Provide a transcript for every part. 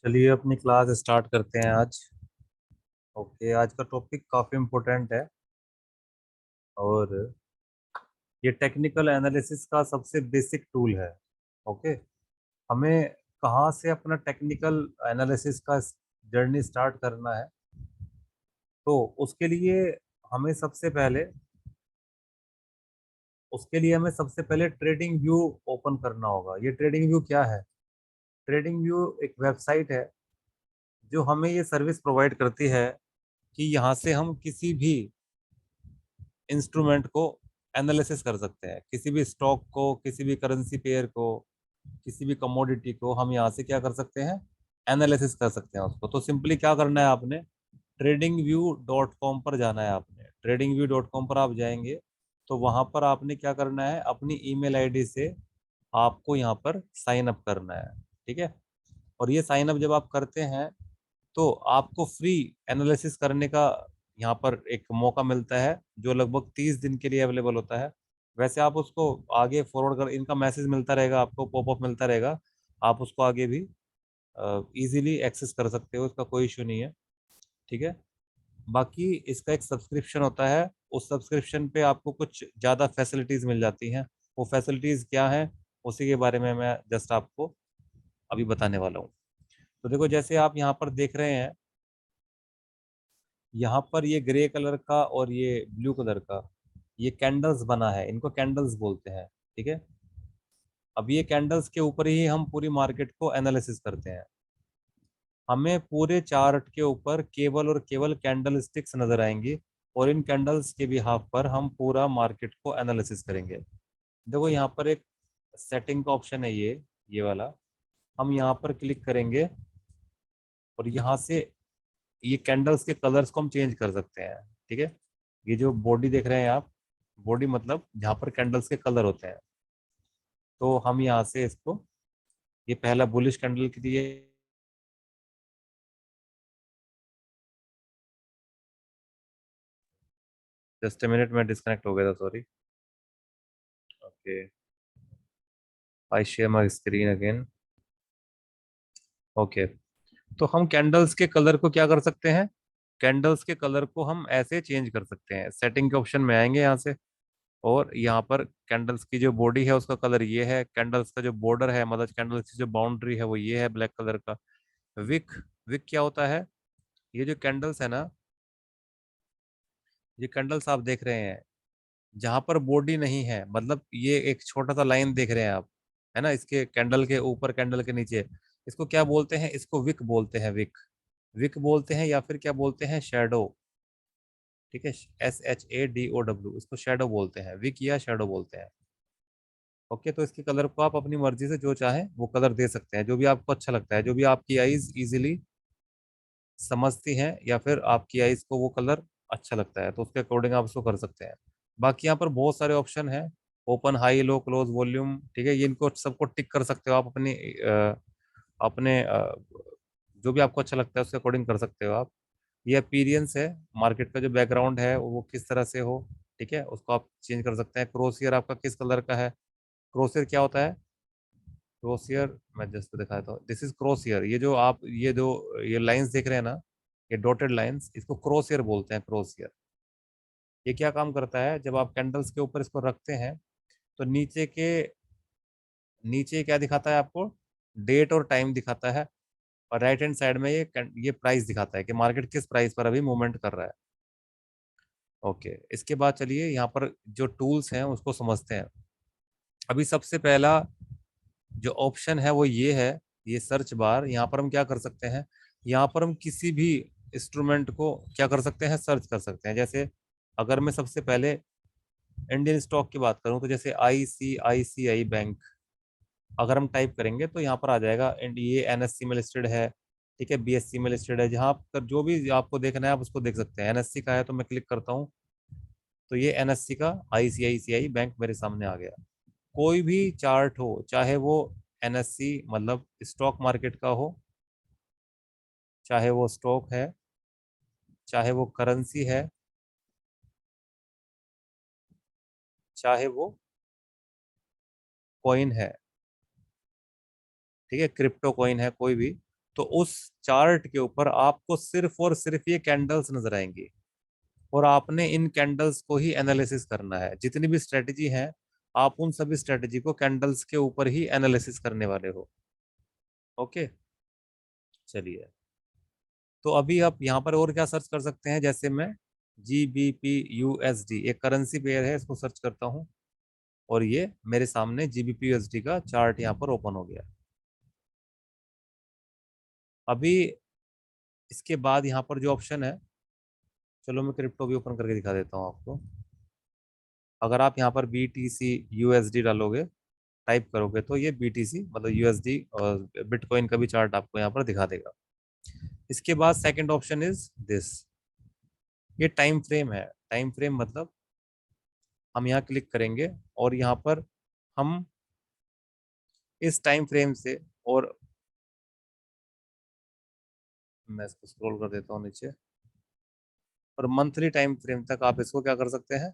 चलिए अपनी class start करते हैं आज। ओके, आज का टॉपिक काफ़ी इम्पोर्टेंट है और ये टेक्निकल एनालिसिस का सबसे बेसिक टूल है। ओके, हमें कहाँ से अपना टेक्निकल एनालिसिस का जर्नी स्टार्ट करना है, तो हमें सबसे पहले उसके लिए हमें सबसे पहले ट्रेडिंग व्यू ओपन करना होगा। ये ट्रेडिंग व्यू क्या है? ट्रेडिंग व्यू एक वेबसाइट है जो हमें ये सर्विस प्रोवाइड करती है कि यहाँ से हम किसी भी इंस्ट्रूमेंट को एनालिसिस कर सकते हैं। किसी भी स्टॉक को, किसी भी करेंसी पेयर को, किसी भी कमोडिटी को हम यहाँ से क्या कर सकते हैं? एनालिसिस कर सकते हैं उसको। तो सिंपली क्या करना है आपने? tradingview.com पर जाना है। आपने tradingview.com पर आप जाएंगे तो वहां पर आपने क्या करना है? अपनी ईमेल आईडी से आपको यहाँ पर साइन अप करना है। ठीक है। और ये साइन अप जब आप करते हैं तो आपको फ्री एनालिसिस करने का यहाँ पर एक मौका मिलता है, जो लगभग 30 दिन के लिए अवेलेबल होता है। वैसे आप उसको आगे फॉरवर्ड कर, इनका मैसेज मिलता रहेगा, आपको पॉपअप मिलता रहेगा, आप उसको आगे भी इजीली एक्सेस कर सकते हो, इसका कोई इशू नहीं है। ठीक है। बाकी इसका एक सब्सक्रिप्शन होता है, उस सब्सक्रिप्शन पे आपको कुछ ज़्यादा फैसिलिटीज़ मिल जाती हैं। वो फैसिलिटीज़ क्या हैं, उसी के बारे में मैं जस्ट आपको अभी बताने वाला हूँ। तो देखो, जैसे आप यहाँ पर देख रहे हैं, यहाँ पर ये ग्रे कलर का और ये ब्लू कलर का ये कैंडल्स बना है, इनको कैंडल्स बोलते हैं। ठीक है। अब ये कैंडल्स के ऊपर ही हम पूरी मार्केट को एनालिसिस करते हैं। हमें पूरे चार्ट के ऊपर केवल और केवल कैंडल स्टिक्स नजर आएंगी और इन कैंडल्स के बिहाफ पर हम पूरा मार्केट को एनालिसिस करेंगे। देखो, यहाँ पर एक सेटिंग का ऑप्शन है, ये वाला। हम यहाँ पर क्लिक करेंगे और यहाँ से ये कैंडल्स के कलर्स को हम चेंज कर सकते हैं। ठीक है। ये जो बॉडी देख रहे हैं आप, बॉडी मतलब जहाँ पर कैंडल्स के कलर होते हैं, तो हम यहाँ से इसको, ये पहला बुलिश कैंडल के लिए, जस्ट ए मिनट में डिस्कनेक्ट हो गया था, sorry. Okay, I share my screen again. Okay, तो हम कैंडल्स के कलर को क्या कर सकते हैं? कैंडल्स के कलर को हम ऐसे चेंज कर सकते हैं। सेटिंग के ऑप्शन में आएंगे यहाँ से, और यहाँ पर कैंडल्स की जो बॉडी है उसका कलर ये है, कैंडल्स का जो बॉर्डर है, मतलब कैंडल्स की जो बाउंड्री है वो ये है, ब्लैक कलर का। विक, विक क्या होता है? ये जो कैंडल्स है ना, ये कैंडल्स आप देख रहे हैं, जहां पर बॉडी नहीं है, मतलब ये एक छोटा सा लाइन देख रहे हैं आप, है ना, इसके कैंडल के ऊपर, कैंडल के नीचे, इसको क्या बोलते हैं? इसको विक बोलते हैं, विक। विक बोलते हैं या फिर क्या बोलते हैं? शेडो। ठीक है, SHADOW, इसको शेडो बोलते हैं, विक या शेडो बोलते हैं। ओके, तो इसके कलर को आप अपनी मर्जी से जो चाहें वो कलर दे सकते हैं, जो भी आपको अच्छा लगता है, जो भी आपकी आईज इजीली समझती हैं, या फिर आपकी आईज को वो कलर अच्छा लगता है, तो उसके अकॉर्डिंग आप उसको कर सकते हैं। बाकी यहाँ पर बहुत सारे ऑप्शन हैं, ओपन, हाई, लो, क्लोज, वॉल्यूम। ठीक है, ये इनको सबको टिक कर सकते हो आप अपनी अपने जो भी आपको अच्छा लगता है उसके अकॉर्डिंग कर सकते हो आप। ये अपीरियंस है, मार्केट का जो बैकग्राउंड है वो किस तरह से हो, ठीक है, उसको आप चेंज कर सकते हैं। क्रोसियर आपका किस कलर का है? क्रोसियर क्या होता है? क्रोसियर मैं जस्ट दिखाता हूँ, दिस इज क्रोसियर। ये लाइंस देख रहे हैं ना, ये डॉटेड लाइंस, इसको क्रोसियर बोलते हैं, क्रोसियर। ये क्या काम करता है? जब आप कैंडल्स के ऊपर इसको रखते हैं तो नीचे क्या दिखाता है आपको? डेट और टाइम दिखाता है, और राइट हैंड साइड में ये प्राइस दिखाता है कि मार्केट किस प्राइस पर अभी मूवमेंट कर रहा है। ओके, इसके बाद चलिए यहाँ पर जो टूल्स हैं उसको समझते हैं। अभी सबसे पहला जो ऑप्शन है वो ये है, ये सर्च बार। यहाँ पर हम क्या कर सकते हैं? यहाँ पर हम किसी भी इंस्ट्रूमेंट को क्या कर सकते हैं? सर्च कर सकते हैं। जैसे अगर मैं सबसे पहले इंडियन स्टॉक की बात करूं, तो जैसे ICICI बैंक अगर हम टाइप करेंगे तो यहाँ पर आ जाएगा, एंड ये NSE में लिस्टेड है। ठीक है, BSE में लिस्टेड है। जहाँ पर जो भी आपको देखना है आप उसको देख सकते हैं। NSE का है तो मैं क्लिक करता हूँ, तो ये NSE का ICICI बैंक मेरे सामने आ गया। कोई भी चार्ट हो, चाहे वो NSE मतलब स्टॉक मार्केट का हो, चाहे वो स्टॉक है, चाहे वो करेंसी है, चाहे वो कॉइन है, ठीक है, क्रिप्टो कॉइन है, कोई भी, तो उस चार्ट के ऊपर आपको सिर्फ और सिर्फ ये कैंडल्स नजर आएंगी, और आपने इन कैंडल्स को ही एनालिसिस करना है। जितनी भी स्ट्रेटजी है, आप उन सभी स्ट्रेटजी को कैंडल्स के ऊपर ही एनालिसिस करने वाले हो। ओके, चलिए। तो अभी आप यहाँ पर और क्या सर्च कर सकते हैं, जैसे मैं GBP USD एक करेंसी पेयर है, इसको सर्च करता हूँ, और ये मेरे सामने GBP USD का चार्ट यहाँ पर ओपन हो गया। अभी इसके बाद यहाँ पर जो ऑप्शन है, चलो मैं क्रिप्टो भी ओपन करके दिखा देता हूँ आपको। अगर आप यहाँ पर BTC USD डालोगे, टाइप करोगे, तो ये BTC मतलब USD और बिटकॉइन का भी चार्ट आपको यहाँ पर दिखा देगा। इसके बाद सेकंड ऑप्शन इज दिस, ये टाइम फ्रेम है। टाइम फ्रेम मतलब हम यहाँ क्लिक करेंगे, और यहाँ पर हम इस टाइम फ्रेम से, और मैं इसको स्क्रॉल कर देता हूँ नीचे, और मंथली टाइम फ्रेम तक आप इसको क्या कर सकते हैं,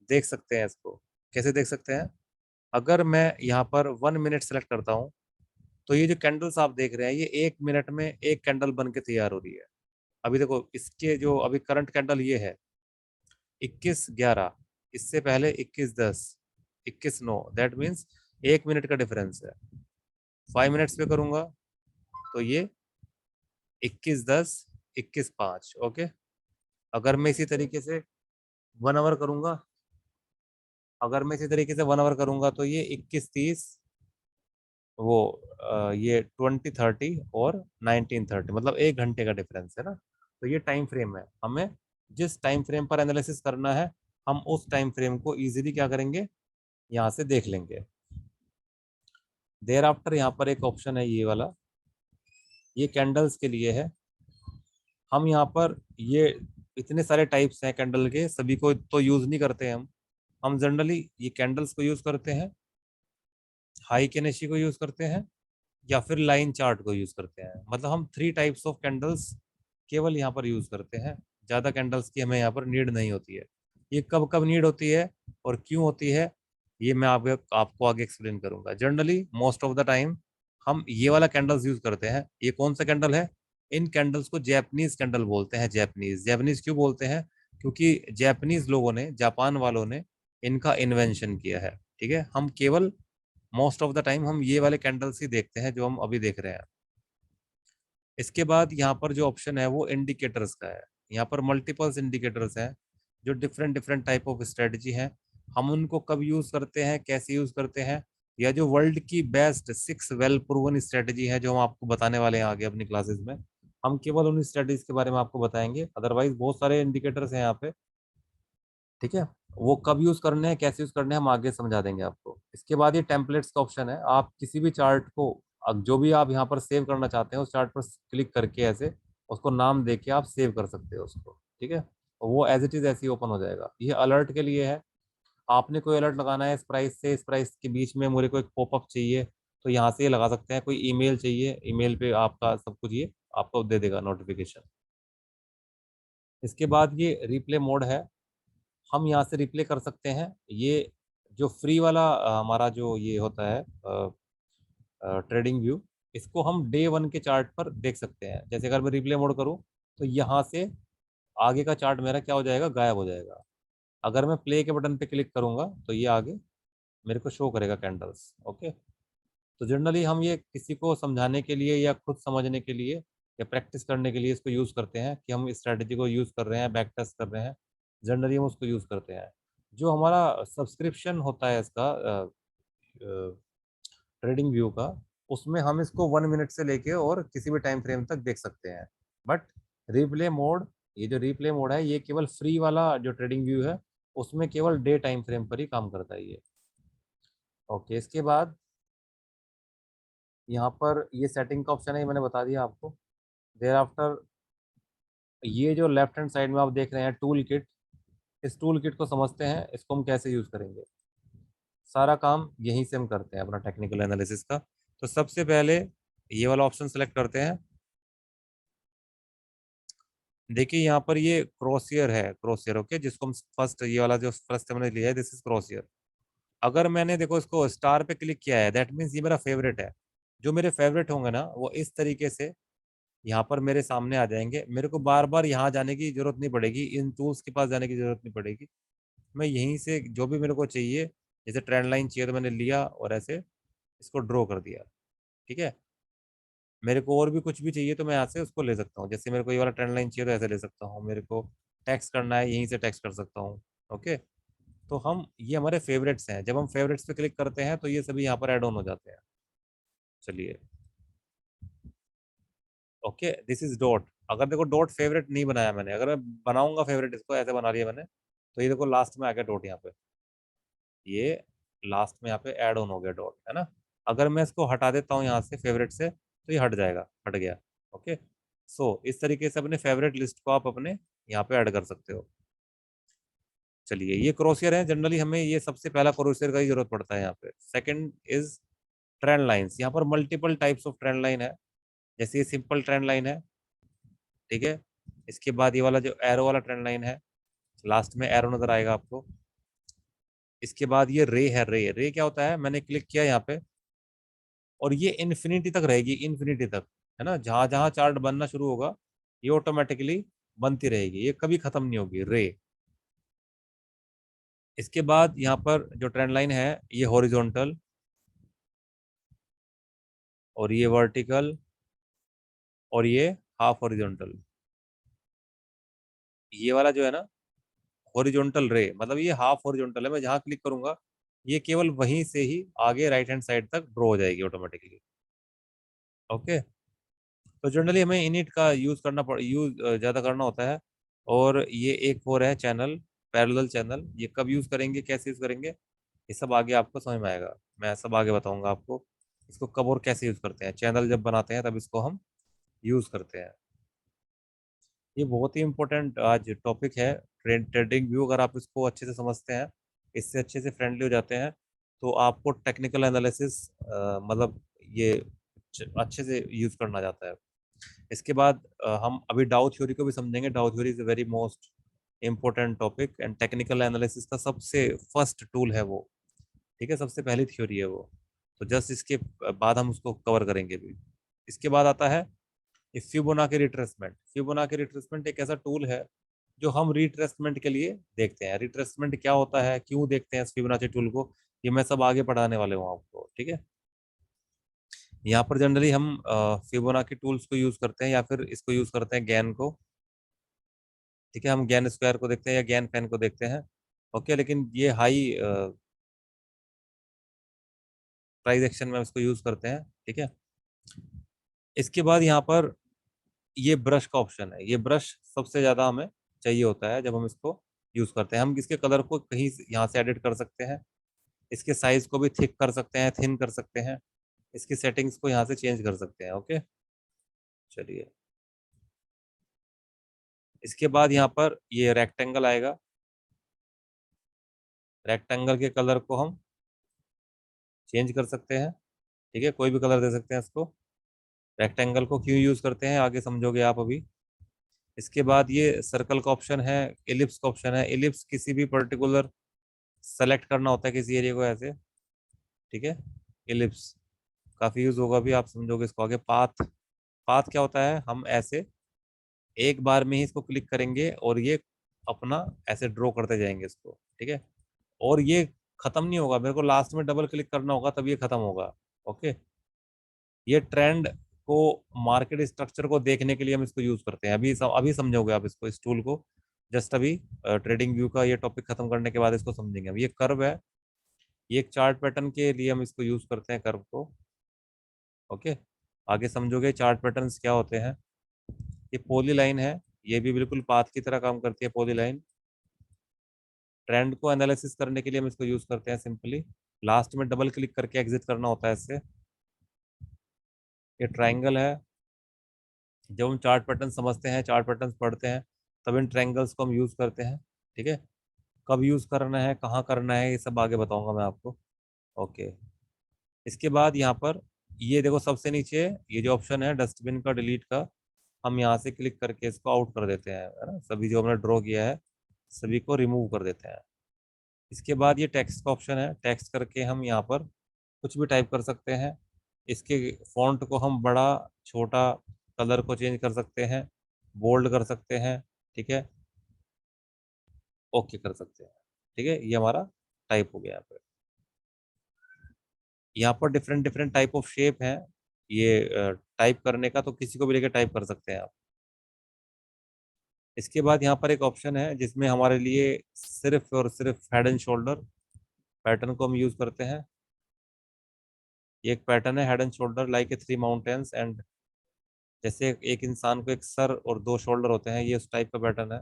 देख सकते हैं इसको। कैसे देख सकते हैं, अगर मैं यहाँ पर 1 मिनट सेलेक्ट करता हूँ, तो ये जो कैंडल्स आप देख रहे हैं, ये 1 मिनट में एक कैंडल बन के तैयार हो रही है। अभी देखो, इसके जो अभी करंट कैंडल ये है 21:11, इससे पहले 21:10, 21:09, दैट मीन्स 1 मिनट का डिफरेंस है। 5 मिनट्स पे करूंगा तो ये 21:10, 21:05। ओके, अगर मैं इसी तरीके से 1 आवर करूंगा, तो ये 21:30, वो ये 20:30 और 19:30, मतलब 1 घंटे का डिफरेंस है ना। तो ये टाइम फ्रेम है, हमें जिस टाइम फ्रेम पर एनालिसिस करना है, हम उस टाइम फ्रेम को इजीली क्या करेंगे, यहाँ से देख लेंगे। देर आफ्टर यहाँ पर एक ऑप्शन है ये वाला, ये कैंडल्स के लिए है। हम यहाँ पर ये इतने सारे टाइप्स हैं कैंडल के, सभी को तो यूज नहीं करते हैं हम जनरली ये कैंडल्स को यूज करते हैं, हाई केनेशी को यूज करते हैं, या फिर लाइन चार्ट को यूज करते हैं। मतलब हम 3 टाइप्स ऑफ कैंडल्स केवल यहाँ पर यूज करते हैं, ज्यादा कैंडल्स की हमें यहाँ पर नीड नहीं होती है। ये कब कब नीड होती है और क्यों होती है, ये मैं आपको आगे एक्सप्लेन करूंगा। Generally most of the time हम ये वाला कैंडल्स यूज करते हैं। ये कौन सा कैंडल है, इन कैंडल्स को जैपनीज कैंडल बोलते हैं। जैपनीज जैपनीज क्यों बोलते हैं, क्योंकि जैपनीज लोगों ने, जापान वालों ने इनका इन्वेंशन किया है। ठीक है, हम केवल मोस्ट ऑफ द टाइम हम ये वाले कैंडल्स ही देखते हैं जो हम अभी देख रहे हैं। इसके बाद यहाँ पर जो ऑप्शन है वो इंडिकेटर्स का है। यहाँ पर मल्टीपल्स इंडिकेटर्स हैं, जो different different type of strategy हैं। हम उनको कब यूज करते हैं, कैसे यूज करते हैं, या जो वर्ल्ड की बेस्ट 6 वेल प्रूवन स्ट्रेटजी है, जो हम आपको बताने वाले हैं आगे अपनी क्लासेस में। हम केवल उन स्ट्रेटजीज के बारे में आपको बताएंगे, अदरवाइज बहुत सारे इंडिकेटर्स हैं यहाँ पे। ठीक है, वो कब यूज करने हैं, कैसे यूज करने हैं, हम आगे समझा देंगे आपको। इसके बाद ये टेम्पलेट्स का ऑप्शन है। आप किसी भी चार्ट को, अब जो भी आप यहाँ पर सेव करना चाहते हैं, उस चार्ट पर क्लिक करके ऐसे उसको नाम दे के आप सेव कर सकते हो उसको। ठीक है, और वो एज इट इज ऐसे ही ओपन हो जाएगा। ये अलर्ट के लिए है, आपने कोई अलर्ट लगाना है इस प्राइस से इस प्राइस के बीच में, मुझे कोई पॉपअप चाहिए, तो यहाँ से ये लगा सकते हैं। कोई ईमेल चाहिए, ईमेल पे आपका सब कुछ ये आपको दे देगा नोटिफिकेशन। इसके बाद ये रिप्ले मोड है, हम यहाँ से रिप्ले कर सकते हैं। ये जो फ्री वाला हमारा जो ये होता है ट्रेडिंग व्यू, इसको हम डे 1 के चार्ट पर देख सकते हैं। जैसे अगर मैं रिप्ले मोड करूँ, तो यहाँ से आगे का चार्ट मेरा क्या हो जाएगा, गायब हो जाएगा। अगर मैं प्ले के बटन पे क्लिक करूंगा, तो ये आगे मेरे को शो करेगा कैंडल्स। ओके, तो जनरली हम ये किसी को समझाने के लिए या खुद समझने के लिए या प्रैक्टिस करने के लिए इसको यूज करते हैं, कि हम इस स्ट्रैटेजी को यूज कर रहे हैं, बैक टेस्ट कर रहे हैं। जनरली हम उसको यूज करते हैं। जो हमारा सब्सक्रिप्शन होता है इसका ट्रेडिंग व्यू का, उसमें हम इसको 1 मिनट से लेके और किसी भी टाइम फ्रेम तक देख सकते हैं। बट रिप्ले मोड, ये जो रिप्ले मोड है, ये केवल फ्री वाला जो ट्रेडिंग व्यू है, उसमें केवल डे टाइम फ्रेम पर ही काम करता है ये। ओके, इसके बाद यहाँ पर ये सेटिंग का ऑप्शन है, ये मैंने बता दिया आपको। देर आफ्टर ये जो लेफ्ट हैंड साइड में आप देख रहे हैं टूल किट, इस टूल किट को समझते हैं, इसको हम कैसे यूज करेंगे। सारा काम यहीं से हम करते हैं अपना टेक्निकल एनालिसिस का। तो सबसे पहले ये वाला ऑप्शन सेलेक्ट करते हैं। देखिए यहाँ पर ये क्रॉसियर है, क्रॉसियर। ओके, जिसको हम फर्स्ट, ये वाला जो फर्स्ट हमने लिया है, दिस इज क्रॉसियर। अगर मैंने देखो इसको स्टार पे क्लिक किया है, दैट मीन्स ये मेरा फेवरेट है। जो मेरे फेवरेट होंगे ना वो इस तरीके से यहाँ पर मेरे सामने आ जाएंगे। मेरे को बार बार यहाँ जाने की जरूरत नहीं पड़ेगी, इन टूल्स के पास जाने की जरूरत नहीं पड़ेगी। मैं यहीं से जो भी मेरे को चाहिए, जैसे ट्रेंड लाइन चाहिए तो मैंने लिया और ऐसे इसको ड्रॉ कर दिया। ठीक है, मेरे को और भी कुछ भी चाहिए तो मैं यहाँ से उसको ले सकता हूँ। जैसे मेरे को ये वाला ट्रेंड लाइन चाहिए तो ऐसे ले सकता हूँ, मेरे को टेक्स्ट करना है यहीं से टेक्स्ट कर सकता हूँ। ओके, तो हम ये हमारे फेवरेट्स हैं, जब हम फेवरेट्स पे क्लिक करते हैं तो ये सभी यहाँ पर ऐड ऑन हो जाते हैं। चलिए, ओके, दिस इज डॉट। अगर देखो डॉट फेवरेट नहीं बनाया मैंने, अगर मैं बनाऊंगा फेवरेट, इसको ऐसे बना लिया मैंने, तो ये देखो लास्ट में आ गया डॉट यहाँ पे, ये लास्ट में यहाँ पे ऐड ऑन हो गया डॉट, है ना। अगर मैं इसको हटा देता हूँ यहाँ से फेवरेट से तो ये हट जाएगा, हट गया। ओके, सो इस तरीके से अपने फेवरेट लिस्ट को आप अपने यहाँ पे ऐड कर सकते हो। चलिए, ये क्रोशियर है, जनरली हमें ये सबसे पहला क्रोशियर का ही जरूरत पड़ता है यहाँ पे। Second is trend lines. यहाँ पर multiple types of trend line है। जैसे ये सिंपल ट्रेंड लाइन है, ठीक है। इसके बाद ये वाला जो एरो वाला ट्रेंड लाइन है, लास्ट में एरो नजर आएगा आपको। इसके बाद ये रे है, रे रे क्या होता है, मैंने क्लिक किया यहाँ पे और ये इन्फिनिटी तक रहेगी, इन्फिनिटी तक, है ना। जहां जहां चार्ट बनना शुरू होगा ये ऑटोमेटिकली बनती रहेगी, ये कभी खत्म नहीं होगी, रे। इसके बाद यहाँ पर जो ट्रेंड लाइन है ये हॉरिजॉन्टल, और ये वर्टिकल, और ये हाफ हॉरिजॉन्टल। ये वाला जो है ना हॉरिजॉन्टल रे, मतलब ये हाफ हॉरिजॉन्टल है, मैं जहां क्लिक करूंगा ये केवल वहीं से ही आगे राइट हैंड साइड तक ड्रॉ हो जाएगी ऑटोमेटिकली। ओके, तो जनरली हमें इनिट का यूज ज्यादा करना होता है। और ये एक और है चैनल, पैरेलल चैनल। ये कब यूज करेंगे, कैसे यूज करेंगे, ये सब आगे आपको समझ में आएगा, मैं सब आगे बताऊंगा आपको। इसको कब और कैसे यूज करते हैं, चैनल जब बनाते हैं तब इसको हम यूज करते हैं। ये बहुत ही इंपॉर्टेंट आज टॉपिक है, ट्रेडिंग व्यू। अगर आप इसको अच्छे से समझते हैं, इससे अच्छे से फ्रेंडली हो जाते हैं, तो आपको टेक्निकल एनालिसिस मतलब ये अच्छे से यूज करना जाता है। इसके बाद हम अभी डाउ थ्योरी को भी समझेंगे। डाउ theory is a very most important topic and technical analysis का सबसे फर्स्ट टूल है वो। ठीक है, सबसे पहली थ्योरी है वो। तो जस्ट इसके बाद हम उसको कवर करेंगे भी। इसके बाद आता है ये फिबोनाची रिट्रेसमेंट। फिबोनाची रिट्रेसमेंट एक ऐसा टूल है जो हम रिट्रेसमेंट के लिए देखते हैं। रिट्रेसमेंट क्या होता है, क्यों देखते हैं इस फिबोनाची टूल को, ये मैं सब आगे पढ़ाने वाले हूँ आपको। ठीक है, यहाँ पर जनरली हम फिबोनाची टूल्स को यूज करते हैं या फिर इसको यूज करते हैं गैन को। ठीक है, हम गैन स्क्वायर को देखते हैं या गैन पेन को देखते हैं। ओके, लेकिन ये हाई प्राइस एक्शन में इसको यूज करते हैं। ठीक है, इसके बाद यहाँ पर ये ब्रश का ऑप्शन है। ये ब्रश सबसे ज्यादा हमें चाहिए होता है जब हम इसको यूज करते हैं। हम इसके कलर को कहीं यहाँ से एडिट कर सकते हैं, इसके साइज को भी थिक कर सकते हैं, थिन कर सकते हैं, इसकी सेटिंग्स को यहाँ से चेंज कर सकते हैं। ओके, चलिए, इसके बाद यहाँ पर ये रेक्टेंगल आएगा। रेक्टेंगल के कलर को हम चेंज कर सकते हैं। ठीक है, कोई भी कलर दे सकते हैं इसको। रेक्टेंगल को क्यों यूज करते हैं आगे समझोगे आप अभी। इसके बाद ये सर्कल का ऑप्शन है, एलिप्स का ऑप्शन है। एलिप्स किसी भी पर्टिकुलर सेलेक्ट करना होता है किसी एरिया को ऐसे। ठीक है, एलिप्स काफी यूज होगा, भी आप समझोगे इसको आगे। पाथ, पाथ क्या होता है, हम ऐसे एक बार में ही इसको क्लिक करेंगे और ये अपना ऐसे ड्रॉ करते जाएंगे इसको। ठीक है, और ये खत्म नहीं होगा, मेरे को लास्ट में डबल क्लिक करना होगा तब ये खत्म होगा। ओके, ये ट्रेंड को, मार्केट स्ट्रक्चर को देखने के लिए हम इसको यूज करते हैं। अभी समझोगे आप इसको, इस टूल को। जस्ट अभी ट्रेडिंग व्यू का ये टॉपिक खत्म करने के बाद इसको समझेंगे। अब ये कर्व है, ये एक चार्ट पैटर्न के लिए हम इसको यूज करते हैं, कर्व को। ओके, आगे समझोगे चार्ट पैटर्न्स क्या होते हैं। ये पॉली लाइन है, ये भी बिल्कुल पाथ की तरह काम करती है पॉली लाइन। ट्रेंड को एनालिसिस करने के लिए हम इसको यूज करते हैं सिंपली। लास्ट में डबल क्लिक करके एग्जिट करना होता है इससे। ये ट्राइंगल है, जब हम चार्ट पैटर्न समझते हैं, चार्ट पैटर्न पढ़ते हैं, तब इन ट्रायंगल्स को हम यूज करते हैं। ठीक है, कब यूज करना है, कहाँ करना है, ये सब आगे बताऊंगा मैं आपको। ओके, इसके बाद यहाँ पर ये देखो सबसे नीचे ये जो ऑप्शन है डस्टबिन का, डिलीट का, हम यहाँ से क्लिक करके इसको आउट कर देते हैं, है ना। सभी जो हमने ड्रॉ किया है सभी को रिमूव कर देते हैं। इसके बाद ये टेक्स्ट का ऑप्शन है, टेक्स्ट करके हम यहाँ पर कुछ भी टाइप कर सकते हैं। इसके फॉन्ट को हम बड़ा छोटा, कलर को चेंज कर सकते हैं, बोल्ड कर सकते हैं, ठीक है, ओके कर सकते हैं। ठीक है, ये हमारा टाइप हो गया यहाँ पे। यहाँ पर different different type of shape है ये टाइप करने का, तो किसी को भी लेकर टाइप कर सकते हैं आप। इसके बाद यहाँ पर एक ऑप्शन है जिसमें हमारे लिए सिर्फ और सिर्फ हेड एंड शोल्डर पैटर्न को हम यूज करते हैं। ये एक पैटर्न है, head and shoulder like a three mountains and, जैसे एक इंसान को एक सर और दो शोल्डर होते हैं, ये उस टाइप का पैटर्न है।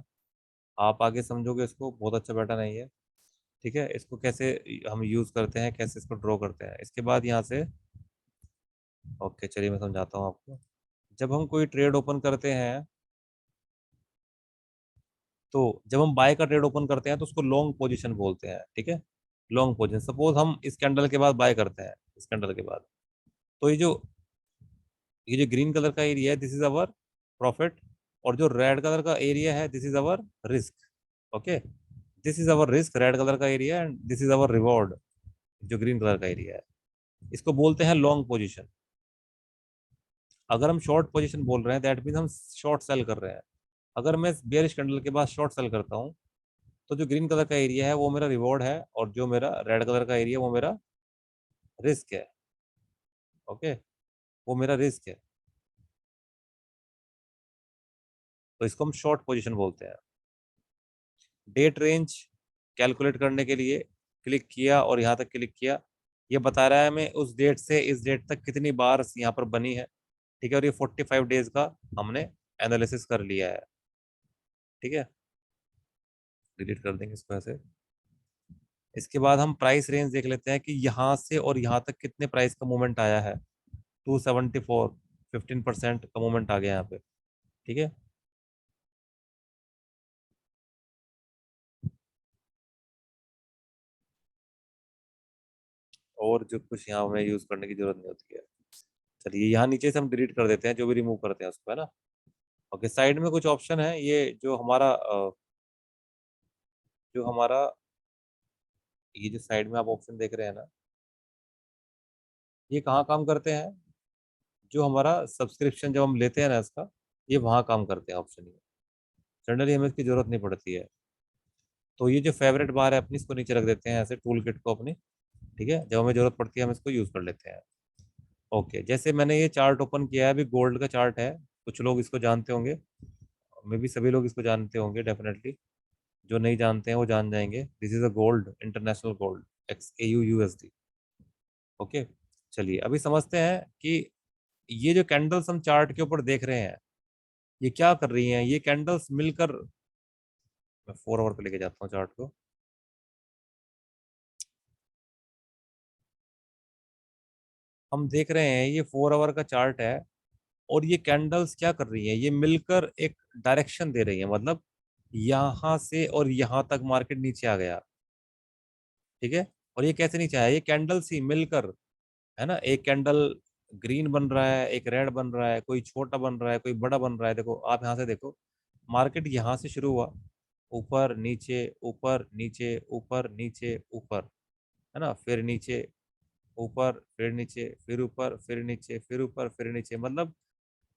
आप आगे समझोगे इसको, बहुत अच्छा पैटर्न है ये। ठीक है, इसको कैसे हम यूज करते हैं, कैसे इसको ड्रॉ करते हैं, इसके बाद यहाँ से, ओके चलिए मैं समझाता हूँ आपको। जब हम कोई ट्रेड ओपन करते हैं, तो जब हम बाय का ट्रेड ओपन करते हैं तो उसको लॉन्ग पोजीशन बोलते हैं। ठीक है, लॉन्ग पोजीशन, सपोज हम इस कैंडल के बाद बाय करते हैं, इस कैंडल के बाद, तो ये जो ग्रीन कलर का एरिया है, दिस इज अवर प्रॉफिट, और जो रेड कलर का एरिया है, this is our risk. Okay, this is our risk, red colour का area, and this is our reward, जो ग्रीन कलर का एरिया है। इसको बोलते हैं लॉन्ग पोजीशन। अगर हम शॉर्ट पोजीशन बोल रहे हैं, दैट मीन हम शॉर्ट सेल कर रहे हैं। अगर मैं बेयरिश कैंडल के बाद शॉर्ट सेल करता हूँ, तो जो ग्रीन कलर का एरिया है वो मेरा रिवॉर्ड है, और जो मेरा रेड कलर का एरिया वो मेरा रिस्क है। ओके, वो मेरा रिस्क है, तो इसको हम शॉर्ट पोजीशन बोलते हैं। डेट रेंज कैलकुलेट करने के लिए क्लिक किया और यहाँ तक क्लिक किया, ये बता रहा है हमें उस डेट से इस डेट तक कितनी बार यहाँ पर बनी है। ठीक है, और ये 45 डेज का हमने एनालिसिस कर लिया है। ठीक है, डिलीट कर देंगे इसको ऐसे। इसके बाद हम प्राइस रेंज देख लेते हैं कि यहाँ से और यहाँ तक कितने प्राइस का मूवमेंट आया है। 274, 15% का मूवमेंट आ गया यहाँ पे। ठीक है, और जो कुछ यहाँ हमें यूज करने की जरूरत नहीं होती है। चलिए यहाँ नीचे से हम डिलीट कर देते हैं जो भी रिमूव करते हैं उसको, है ना। ओके, साइड में कुछ ऑप्शन है, ये जो हमारा ये जो साइड में आप ऑप्शन देख रहे हैं ना, ये कहाँ काम करते हैं? जो हमारा सब्सक्रिप्शन जब हम लेते हैं ना इसका, ये वहाँ काम करते हैं ऑप्शन ये। जनरली हमें इसकी जरूरत नहीं पड़ती है। तो ये जो फेवरेट बार है अपनी, इसको नीचे रख देते हैं ऐसे, टूल किट को अपनी। ठीक है, जब हमें जरूरत पड़ती है हम इसको यूज कर लेते हैं। ओके, जैसे मैंने ये चार्ट ओपन किया है, अभी गोल्ड का चार्ट है, कुछ लोग इसको जानते होंगे, मे भी सभी लोग इसको जानते होंगे डेफिनेटली। जो नहीं जानते हैं वो जान जाएंगे। This is a gold, international gold, XAU USD। Okay, चलिए अभी समझते हैं कि ये जो कैंडल्स हम चार्ट के ऊपर देख रहे हैं, ये क्या कर रही हैं। ये कैंडल्स मिलकर, मैं 4 आवर पे लेके जाता हूँ चार्ट को। हम देख रहे हैं ये 4 आवर का चार्ट है, और ये कैंडल्स क्या कर रही हैं, ये मिलकर एक डायरेक्शन दे रही है, मतलब यहां से और यहां तक मार्केट नीचे आ गया। ठीक है, और ये कैसे नीचे आया, ये कैंडल्स ही मिलकर, है ना। एक कैंडल ग्रीन बन रहा है, एक रेड बन रहा है, कोई छोटा बन रहा है, कोई बड़ा बन रहा है। देखो आप यहाँ से देखो, मार्केट यहाँ से शुरू हुआ, ऊपर नीचे, ऊपर नीचे, ऊपर नीचे, ऊपर, है ना, फिर नीचे, ऊपर, फिर नीचे, फिर ऊपर, फिर नीचे, फिर ऊपर, फिर नीचे। मतलब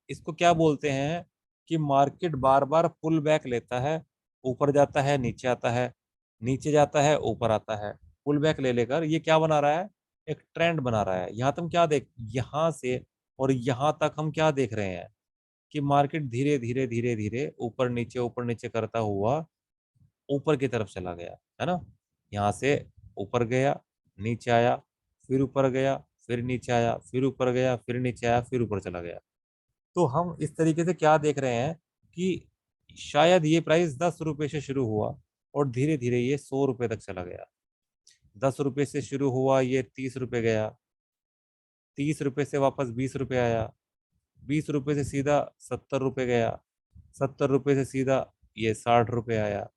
इसको क्या बोलते हैं कि मार्केट बार बार पुल बैक लेता है, ऊपर जाता है, नीचे आता है, नीचे जाता है, ऊपर आता है, पुल बैक ले लेकर ये क्या बना रहा है, एक ट्रेंड बना रहा है। यहाँ तुम क्या देख, यहाँ से और यहाँ तक हम क्या देख रहे हैं कि मार्केट धीरे धीरे धीरे धीरे ऊपर नीचे करता हुआ ऊपर की तरफ चला गया, है ना। यहाँ से ऊपर गया, नीचे आया, फिर ऊपर गया, फिर नीचे आया, फिर ऊपर गया, फिर नीचे आया, फिर ऊपर चला गया। तो हम इस तरीके से क्या देख रहे हैं कि शायद ये प्राइस 10 रुपए से शुरू हुआ और धीरे धीरे ये 100 रुपए तक चला गया। 10 रुपए से शुरू हुआ, ये 30 रुपए गया, 30 रुपए से वापस 20 रुपए आया, 20 रुपए से सीधा 70 रुपए गया, 70 रुपए से सीधा ये 60 रुपए आया,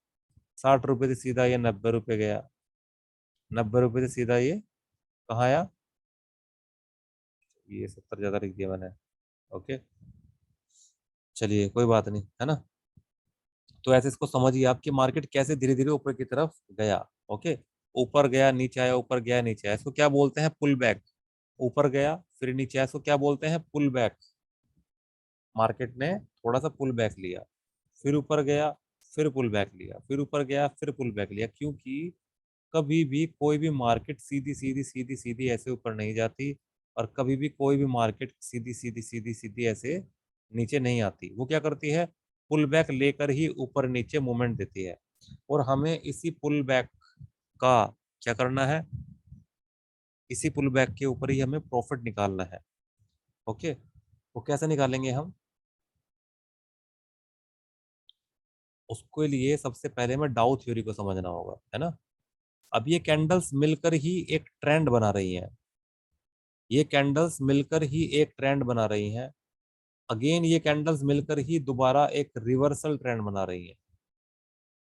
60 रुपए से सीधा ये 90 रुपए गया, 90 रुपए से सीधा ये कहाँ आया, ये 70 ज्यादा लिख दिया मैंने। ओके, चलिए कोई बात नहीं, है ना। तो ऐसे इसको समझिए आप कि मार्केट कैसे धीरे धीरे ऊपर की तरफ गया। ओके, ऊपर गया, नीचे आया, ऊपर गया, नीचे आया, इसको क्या बोलते हैं, पुल बैक। ऊपर गया, फिर नीचे आया, इसको क्या बोलते हैं, पुल बैक। मार्केट ने थोड़ा सा पुल बैक लिया, फिर ऊपर गया, फिर पुल बैक लिया, फिर ऊपर गया, फिर पुल बैक लिया, क्योंकि कभी भी कोई भी मार्केट सीधी सीधी सीधी सीधी ऐसे ऊपर नहीं जाती, और कभी भी कोई भी मार्केट सीधी सीधी सीधी सीधी ऐसे नीचे नहीं आती। वो क्या करती है, पुल बैक लेकर ही ऊपर नीचे मूवमेंट देती है, और हमें इसी पुल बैक का क्या करना है, इसी पुल बैक के ऊपर ही हमें प्रॉफिट निकालना है। ओके, वो कैसे निकालेंगे हम, उसके लिए सबसे पहले हमें डाउ थ्योरी को समझना होगा, है ना। अब ये कैंडल्स मिलकर ही एक ट्रेंड बना रही हैं, ये कैंडल्स मिलकर ही एक ट्रेंड बना रही हैं, अगेन ये कैंडल्स मिलकर ही दोबारा एक रिवर्सल ट्रेंड बना रही है।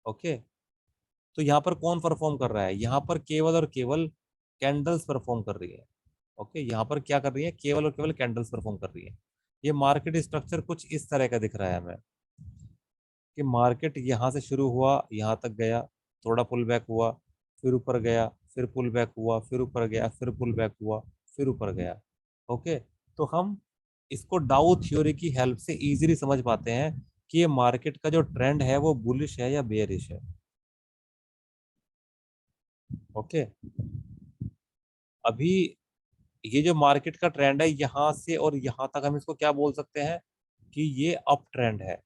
ओके, तो यहाँ पर कौन परफॉर्म कर रहा है, यहाँ पर केवल और केवल कैंडल्स परफॉर्म कर रही है। ओके, यहाँ पर क्या कर रही है, केवल और केवल कैंडल्स परफॉर्म कर रही है। ये मार्केट स्ट्रक्चर कुछ इस तरह का दिख रहा है हमें, कि मार्केट यहाँ से शुरू हुआ, यहाँ तक गया, थोड़ा पुल बैक हुआ, फिर ऊपर गया, फिर पुल बैक हुआ, फिर ऊपर गया, फिर पुल बैक हुआ, फिर ऊपर गया। ओके, तो हम इसको डाउ थ्योरी की हेल्प से इजीली समझ पाते हैं कि ये मार्केट का जो ट्रेंड है वो बुलिश है या बेयरिश है। ओके, अभी ये जो मार्केट का ट्रेंड है यहाँ से और यहाँ तक, हम इसको क्या बोल सकते हैं कि ये अप ट्रेंड है,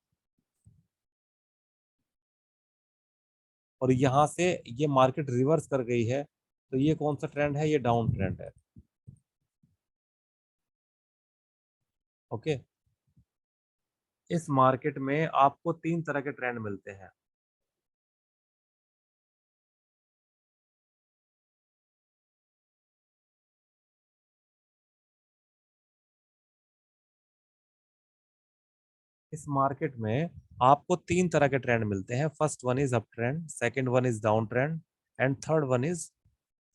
और यहाँ से ये मार्केट रिवर्स कर गई है, तो ये कौन सा ट्रेंड है, ये डाउन ट्रेंड है। ओके, इस मार्केट में आपको तीन तरह के ट्रेंड मिलते हैं। इस मार्केट में आपको तीन तरह के ट्रेंड मिलते हैं। First one is up trend, second one is down trend, and third one is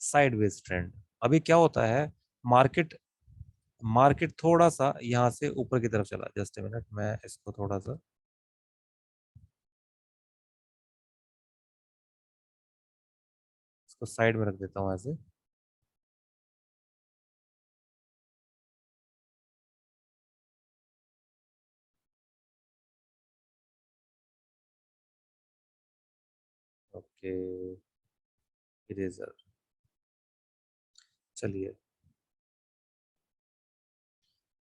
sideways trend. अभी क्या होता है, मार्केट मार्केट थोड़ा सा यहाँ से ऊपर की तरफ चला, जस्ट ए मिनट, मैं इसको थोड़ा सा, इसको साइड में रख देता हूँ ऐसे। ओके, इरेजर, चलिए।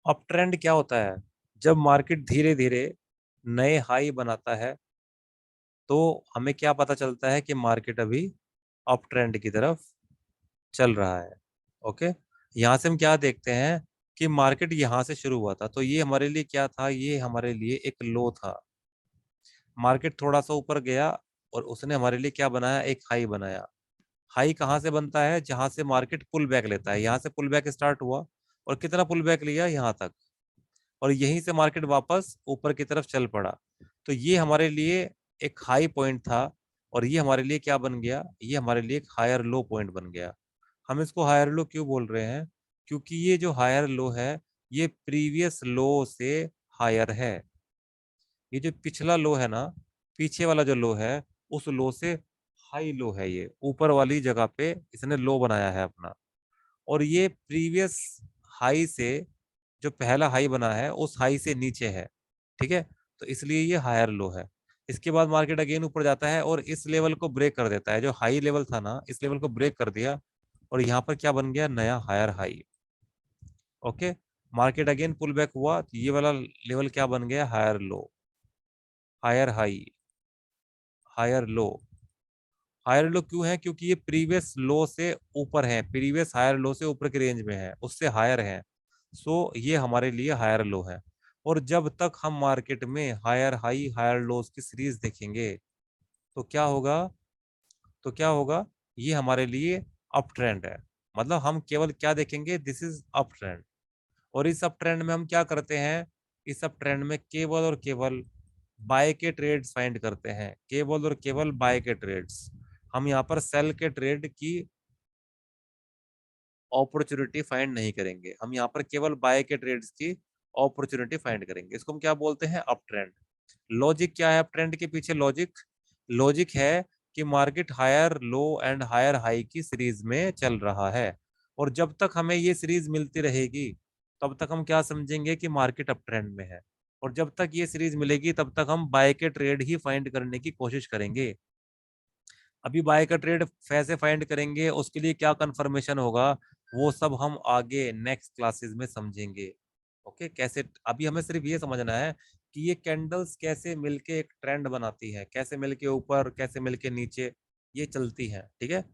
अप ट्रेंड क्या होता है, जब मार्केट धीरे धीरे नए हाई बनाता है, तो हमें क्या पता चलता है कि मार्केट अभी अप ट्रेंड की तरफ चल रहा है। ओके, यहाँ से हम क्या देखते हैं कि मार्केट यहाँ से शुरू हुआ था, तो ये हमारे लिए क्या था, ये हमारे लिए एक लो था। मार्केट थोड़ा सा ऊपर गया, और उसने हमारे लिए क्या बनाया, एक हाई बनाया। हाई कहाँ से बनता है, जहां से मार्केट पुल बैक लेता है, यहाँ से पुल बैक स्टार्ट हुआ, और कितना पुल बैक लिया, यहाँ तक, और यहीं से मार्केट वापस ऊपर की तरफ चल पड़ा। तो ये हमारे लिए एक हाई पॉइंट था, और ये हमारे लिए क्या बन गया, ये हमारे लिए एक हायर लो पॉइंट बन गया। हम इसको हायर लो क्यों बोल रहे हैं, क्योंकि ये जो हायर लो है, ये प्रीवियस लो से हायर है। ये जो पिछला लो है ना, पीछे वाला जो लो है, उस लो से हाई लो है, ये ऊपर वाली जगह पे इसने लो बनाया है अपना। और ये प्रीवियस हाई से, जो पहला हाई बना है उस हाई से नीचे है, ठीक है। तो इसलिए ये हायर लो है। इसके बाद मार्केट अगेन ऊपर जाता है और इस लेवल को ब्रेक कर देता है, जो हाई लेवल था ना, इस लेवल को ब्रेक कर दिया, और यहाँ पर क्या बन गया, नया higher high. Okay, market again pull back हुआ, तो ये वाला लेवल क्या बन गया, higher low, higher high, higher low. Higher low क्यों है, क्योंकि ये प्रीवियस लो से ऊपर है, प्रीवियस हायर लो से ऊपर की रेंज में है, उससे हायर है। सो ये हमारे लिए हायर लो है। और जब तक हम मार्केट में हायर हाई हायर लोस की सीरीज देखेंगे, तो क्या होगा, तो क्या होगा, ये हमारे लिए अप ट्रेंड है। मतलब हम केवल क्या देखेंगे, दिस इज अप ट्रेंड। और इस अप ट्रेंड में हम क्या करते हैं, इस अप ट्रेंड में केवल और केवल बाय के ट्रेड्स फाइंड करते हैं, केवल और केवल बाय के ट्रेड्स। हम यहाँ पर सेल के ट्रेड की अपॉर्चुनिटी फाइंड नहीं करेंगे, हम यहाँ पर केवल बाय के ट्रेड्स की अपॉर्चुनिटी फाइंड करेंगे। इसको हम क्या बोलते हैं, अप ट्रेंड। लॉजिक क्या है अप ट्रेंड के पीछे, लॉजिक, लॉजिक है कि market higher low and higher high की सीरीज में चल रहा है, और जब तक हमें ये सीरीज मिलती रहेगी, तब तक हम क्या समझेंगे कि मार्केट अप ट्रेंड में है। और जब तक ये सीरीज मिलेगी तब तक हम बाय के ट्रेड ही फाइंड करने की कोशिश करेंगे। अभी बाय का ट्रेड कैसे फाइंड करेंगे, उसके लिए क्या कंफर्मेशन होगा, वो सब हम आगे नेक्स्ट क्लासेस में समझेंगे। ओके, कैसे, अभी हमें सिर्फ ये समझना है कि ये कैंडल्स कैसे मिलके एक ट्रेंड बनाती है, कैसे मिलके ऊपर, कैसे मिलके नीचे ये चलती है। ठीक है,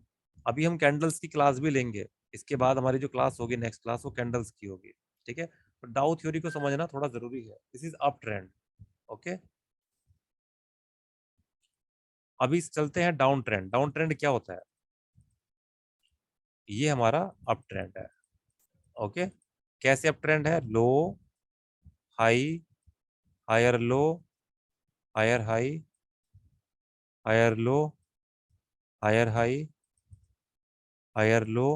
अभी हम कैंडल्स की क्लास भी लेंगे। इसके बाद हमारी जो क्लास होगी, नेक्स्ट क्लास, वो कैंडल्स की होगी। ठीक है, तो डाउ थ्योरी को समझना थोड़ा जरूरी है। This is up trend. Okay, अभी चलते हैं डाउन ट्रेंड। डाउन ट्रेंड क्या होता है? ये हमारा अप ट्रेंड है। ओके, कैसे अप ट्रेंड है? Low, high, higher low, higher high, higher low, higher high, higher low,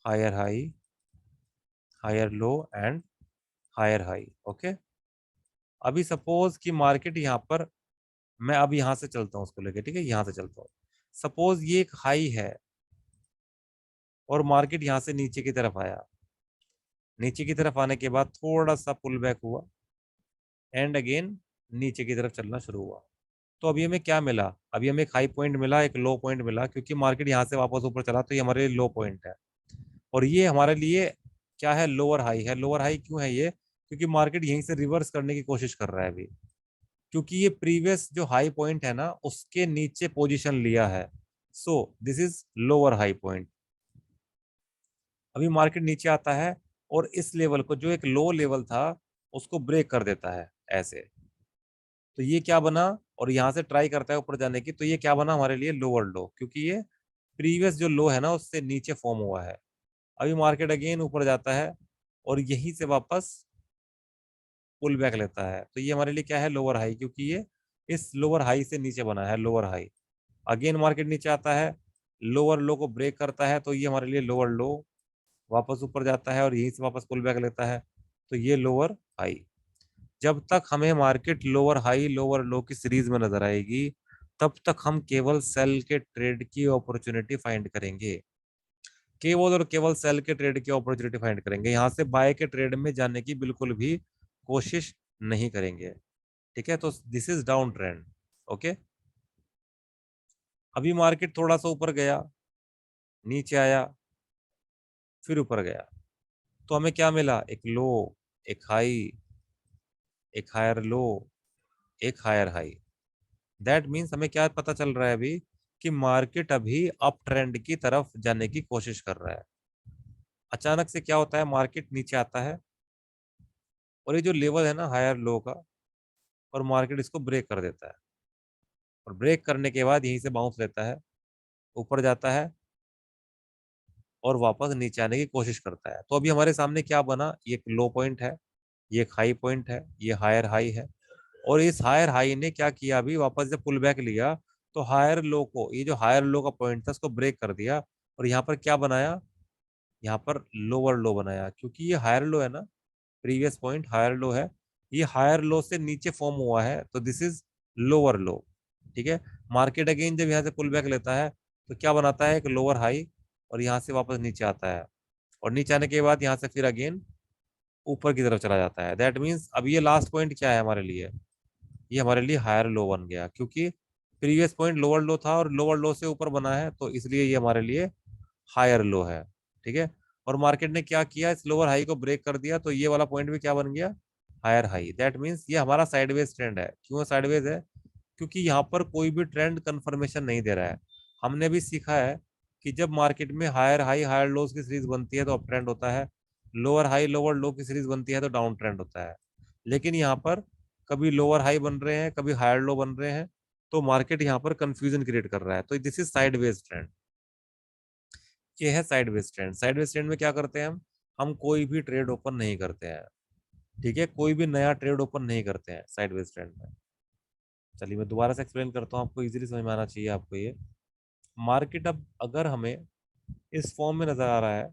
higher high, higher low and higher high. Okay, अभी सपोज कि मार्केट यहाँ पर, मैं अब यहाँ से चलता हूँ उसको लेके। ठीक है, यहाँ से चलता हूँ। सपोज ये एक हाई है और मार्केट यहाँ से नीचे की तरफ आया। नीचे की तरफ आने के बाद थोड़ा सा पुल बैक हुआ एंड अगेन नीचे की तरफ चलना शुरू हुआ। तो अभी हमें क्या मिला? अभी हमें एक हाई पॉइंट मिला, एक लो पॉइंट मिला, क्योंकि मार्केट यहाँ से वापस ऊपर चला तो ये हमारे लिए लो पॉइंट है। और ये हमारे लिए क्या है? लोअर हाई है। लोअर हाई क्यों है ये? क्योंकि मार्केट यहीं से रिवर्स करने की कोशिश कर रहा है अभी, क्योंकि ये प्रीवियस जो हाई पॉइंट है ना, उसके नीचे पोजीशन लिया है। So this is lower high point. अभी मार्केट नीचे आता है और इस लेवल को, जो एक लो लेवल था, उसको ब्रेक कर देता है ऐसे। तो ये क्या बना? और यहाँ से ट्राई करता है ऊपर जाने की, तो ये क्या बना हमारे लिए? लोअर लो, क्योंकि ये प्रीवियस जो लो है ना, उससे नीचे फॉर्म हुआ है। अभी मार्केट अगेन ऊपर जाता है और यहीं से वापस पुल बैक लेता है। तो ये हमारे लिए क्या है? लोअर हाई, क्योंकि ये इस लोअर हाई से नीचे बना है, लोअर हाई। अगेन मार्केट नीचे आता है, लोअर लो को ब्रेक करता है, तो ये हमारे लिए लोअर लो। वापस ऊपर जाता है और यहीं से वापस पुल बैक लेता है, तो ये लोअर हाई। जब तक हमें मार्केट लोअर हाई लोअर लो की सीरीज में नजर आएगी, तब तक हम केवल सेल के ट्रेड की अपॉर्चुनिटी फाइंड करेंगे। केवल और केवल सेल के ट्रेड की अपॉर्चुनिटी फाइंड करेंगे। यहाँ से बाय के ट्रेड में जाने की बिल्कुल भी कोशिश नहीं करेंगे। ठीक है, तो this is down trend. Okay, अभी मार्केट थोड़ा सा ऊपर गया, नीचे आया, फिर ऊपर गया, तो हमें क्या मिला? एक लो, एक हाई, एक हायर लो, एक हायर हाई। दैट मीन्स हमें क्या पता चल रहा है अभी? कि मार्केट अभी अप ट्रेंड की तरफ जाने की कोशिश कर रहा है। अचानक से क्या होता है? मार्केट नीचे आता है और ये जो लेवल है ना हायर लो का, और मार्केट इसको ब्रेक कर देता है। और ब्रेक करने के बाद यहीं से बाउंस लेता है, ऊपर जाता है और वापस नीचे आने की कोशिश करता है। तो अभी हमारे सामने क्या बना? ये एक लो पॉइंट है, ये एक हाई पॉइंट है, ये हायर हाई है। और इस हायर हाई ने क्या किया? अभी वापस जब पुल बैक लिया, तो हायर लो को, ये जो हायर लो का पॉइंट था, उसको ब्रेक कर दिया। और यहाँ पर क्या बनाया? यहाँ पर लोअर लो बनाया, क्योंकि ये हायर लो है ना, प्रीवियस पॉइंट हायर लो है, ये हायर लो से नीचे फॉर्म हुआ है, तो दिस इज लोअर लो। ठीक है, मार्केट अगेन जब यहाँ से पुल बैक लेता है, तो क्या बनाता है? एक लोअर हाई, और यहाँ से वापस नीचे आता है। और नीचे आने के बाद यहाँ से फिर अगेन ऊपर की तरफ चला जाता है। दैट मीन्स अब ये लास्ट पॉइंट क्या है हमारे लिए? ये हमारे लिए हायर लो बन गया, क्योंकि प्रीवियस पॉइंट लोअर लो था और लोअर लो से ऊपर बना है, तो इसलिए ये हमारे लिए हायर लो है। ठीक है, और मार्केट ने क्या किया? इस लोअर हाई को ब्रेक कर दिया, तो ये वाला पॉइंट भी क्या बन गया? Higher high. दैट मीन्स ये हमारा साइडवेज ट्रेंड है। क्यों साइडवेज है? क्योंकि यहाँ पर कोई भी ट्रेंड कंफर्मेशन नहीं दे रहा है। हमने भी सीखा है कि जब मार्केट में हायर हाई हायर लोज की सीरीज बनती है तो अप ट्रेंड होता है, लोअर हाई लोअर लो की सीरीज बनती है तो डाउन ट्रेंड होता है। लेकिन यहाँ पर कभी लोअर हाई बन रहे हैं, कभी हायर लो बन रहे हैं, तो मार्केट यहाँ पर कंफ्यूजन क्रिएट कर रहा है। तो दिस इज साइडवेज ट्रेंड। ये है साइडवेज ट्रेंड। साइडवेज ट्रेंड में क्या करते हैं? हम कोई भी ट्रेड ओपन नहीं करते हैं। ठीक है, कोई भी नया ट्रेड ओपन नहीं करते हैं साइडवेज ट्रेंड में। चलिए मैं दोबारा से एक्सप्लेन करता हूँ, आपको इजीली समझ में आना चाहिए आपको ये। मार्केट अब अगर हमें इस फॉर्म में नजर आ रहा है,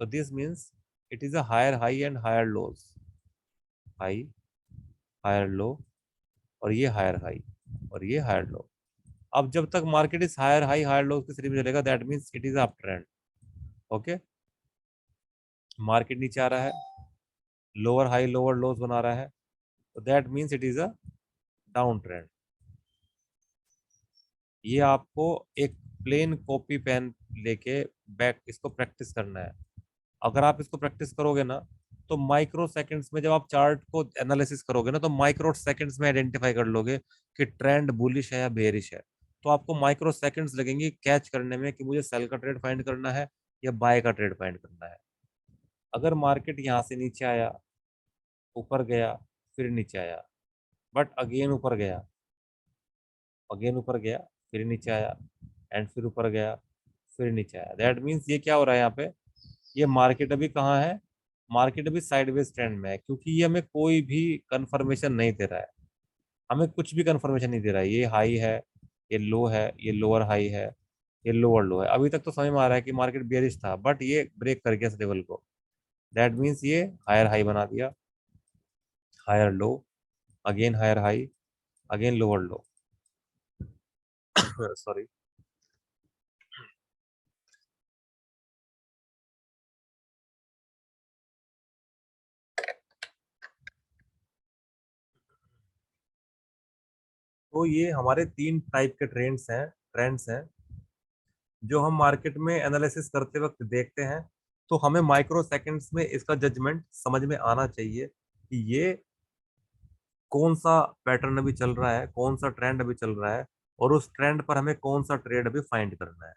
तो this means it is a higher high and higher lows. High, higher low, और ये हायर हाई, और ये हायर लो। अब जब तक मार्केट इस हायर हाई हायर लो की सीरीज में चलेगा, that means it is up trend. Okay, market नीचे आ रहा है, लोअर हाई लोअर लोज बना रहा है, तो that means it is a down trend. ये आपको एक प्लेन कॉपी पेन लेके बैक इसको प्रैक्टिस करना है। अगर आप इसको प्रैक्टिस करोगे ना, तो माइक्रो सेकंड्स में जब आप चार्ट को एनालिसिस करोगे ना, तो माइक्रो सेकंड्स में आइडेंटिफाई कर लोगे कि ट्रेंड बुलिश है या बेरिश है। तो आपको माइक्रो सेकंड्स लगेंगे कैच करने में कि मुझे सेल का ट्रेड फाइंड करना है या बाय का ट्रेड फाइंड करना है। अगर मार्केट यहाँ से नीचे आया, ऊपर गया, फिर नीचे आया, बट अगेन ऊपर गया, अगेन ऊपर गया, फिर नीचे आया, एंड फिर ऊपर गया, फिर नीचे आया, दैट मीन्स ये क्या हो रहा है यहाँ पे, ये मार्केट अभी कहाँ है, मार्केट अभी साइडवेज ट्रेंड में है, क्योंकि ये हमें कोई भी कंफर्मेशन नहीं दे रहा है, हमें कुछ भी कंफर्मेशन नहीं दे रहा है। ये हाई है, ये लो है, ये लोअर हाई है, ये लोअर लो है। अभी तक तो समझ में आ रहा है कि मार्केट बेरिश था, बट ये ब्रेक कर गया इस लेवल को, दैट मीन्स ये हायर हाई बना दिया, higher low, again higher high, again lower low. Sorry. तो ये हमारे तीन टाइप के ट्रेंड्स हैं जो हम मार्केट में एनालिसिस करते वक्त देखते हैं। तो हमें माइक्रो सेकंड्स में इसका जजमेंट समझ में आना चाहिए कि ये कौन सा पैटर्न अभी चल रहा है, कौन सा ट्रेंड अभी चल रहा है, और उस ट्रेंड पर हमें कौन सा ट्रेड अभी फाइंड करना है।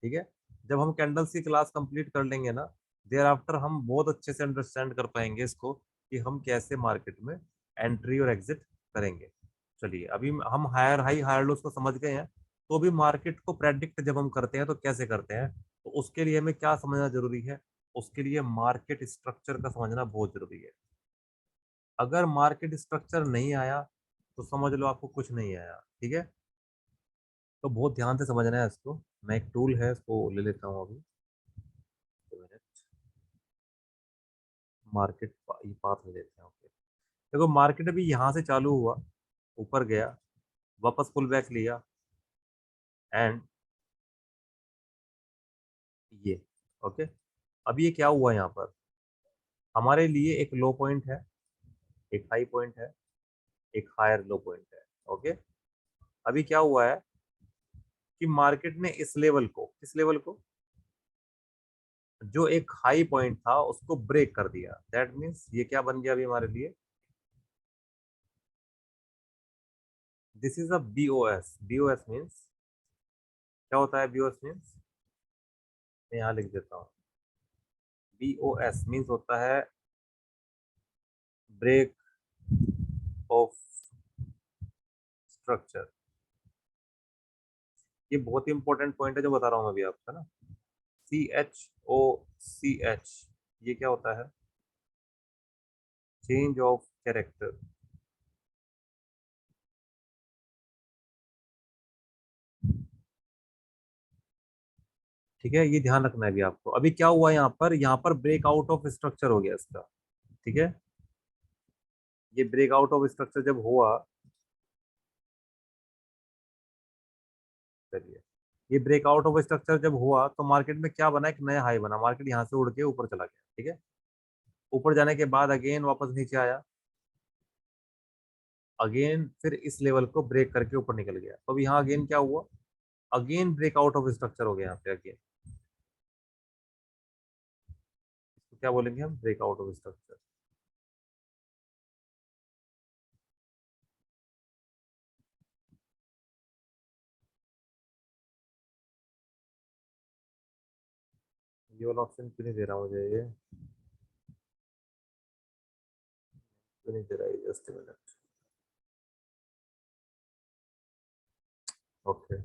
ठीक है। जब हम कैंडल्स की क्लास कंप्लीट कर लेंगे ना, देयर आफ्टर हम बहुत अच्छे से अंडरस्टैंड कर पाएंगे इसको कि हम कैसे मार्केट में एंट्री और एग्जिट करेंगे। चलिए, अभी हम हायर हाई हायर लोस को समझ गए हैं। तो अभी मार्केट को प्रेडिक्ट जब हम करते हैं तो कैसे करते हैं, तो उसके लिए हमें क्या समझना जरूरी है, उसके लिए मार्केट स्ट्रक्चर का समझना बहुत जरूरी है। अगर मार्केट स्ट्रक्चर नहीं आया तो समझ लो आपको कुछ नहीं आया। ठीक है। तो बहुत ध्यान से समझना है इसको। मैं एक टूल है इसको ले लेता हूँ अभी। मार्केट ये पाथ ले लेते हैं। ओके। देखो, मार्केट अभी यहाँ से चालू हुआ, ऊपर गया, वापस पुल बैक लिया, एंड ये। ओके। अब ये क्या हुआ यहाँ पर, हमारे लिए एक लो पॉइंट है, एक हाई पॉइंट है, एक हायर लो पॉइंट है। ओके। अभी क्या हुआ है कि मार्केट ने इस लेवल को, किस लेवल को, जो एक हाई पॉइंट था उसको ब्रेक कर दिया। दैट मीन्स ये क्या बन गया अभी हमारे लिए, this is a BOS. BOS means क्या होता है, बीओएस मीन्स मैं यहाँ लिख देता हूँ। बीओएस मीन्स होता है ब्रेक ऑफ स्ट्रक्चर। ये बहुत ही इंपॉर्टेंट पॉइंट है जो बता रहा हूँ अभी आपको, है ना। CHOCH, ये क्या होता है, चेंज ऑफ कैरेक्टर। ठीक है, ये ध्यान रखना है अभी आपको। अभी क्या हुआ यहाँ पर ब्रेकआउट ऑफ स्ट्रक्चर हो गया इसका। ठीक है। ये ब्रेकआउट ऑफ स्ट्रक्चर जब हुआ, चलिए, ये ब्रेकआउट ऑफ स्ट्रक्चर जब हुआ तो मार्केट में क्या बना, एक नया हाई बना, मार्केट यहाँ से उड़ के ऊपर चला गया। ठीक है। ऊपर जाने के बाद अगेन वापस नीचे आया, अगेन फिर इस लेवल को ब्रेक करके ऊपर निकल गया। तो अब यहाँ अगेन क्या हुआ, अगेन ब्रेकआउट ऑफ स्ट्रक्चर हो गया यहाँ पे अगेन। इसको क्या बोलेंगे हम, ब्रेकआउट ऑफ स्ट्रक्चर। ये वाला ऑप्शन क्यों नहीं दे रहा मुझे, ये क्यों नहीं दे रहा है, जस्ट मिनट। ओके।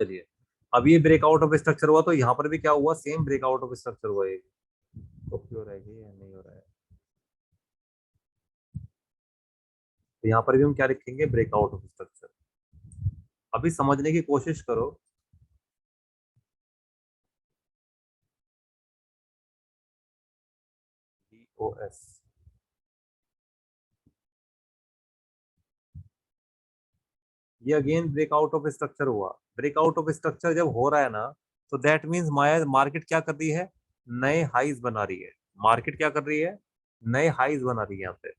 चलिए, अब ये ब्रेकआउट ऑफ स्ट्रक्चर हुआ तो यहाँ पर भी क्या हुआ, सेम ब्रेकआउट ऑफ स्ट्रक्चर हुआ। ये ओके हो रहा है कि या नहीं हो रहा है, तो यहाँ पर भी हम क्या लिखेंगे, ब्रेकआउट ऑफ स्ट्रक्चर। अभी समझने की कोशिश करो। DOS, ये अगेन ब्रेकआउट ऑफ स्ट्रक्चर हुआ। ब्रेकआउट ऑफ स्ट्रक्चर जब हो रहा है ना, तो दैट मीन्स मार्केट क्या कर रही है, नए हाईज बना रही है। मार्केट क्या कर रही है, नए हाईज बना रही है यहाँ पे।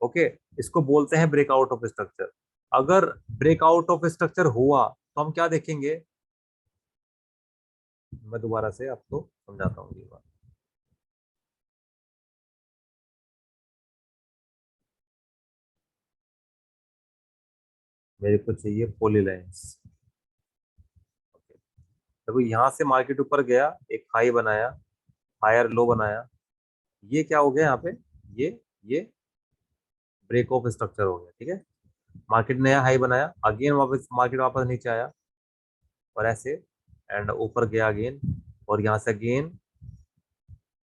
ओके, इसको बोलते हैं ब्रेकआउट ऑफ स्ट्रक्चर। अगर ब्रेकआउट ऑफ स्ट्रक्चर हुआ तो हम क्या देखेंगे, मैं दोबारा से आपको समझाता हूँ ये बात। मेरे को चाहिए पॉलीलाइंस। देखो यहाँ से मार्केट ऊपर गया, एक हाई बनाया, हायर लो बनाया, ये क्या हो गया यहाँ पे, ये ब्रेक ऑफ स्ट्रक्चर हो गया। ठीक है, मार्केट नया हाई बनाया, अगेन वापस मार्केट वापस नीचे आया और ऐसे एंड ऊपर गया अगेन, और यहाँ से अगेन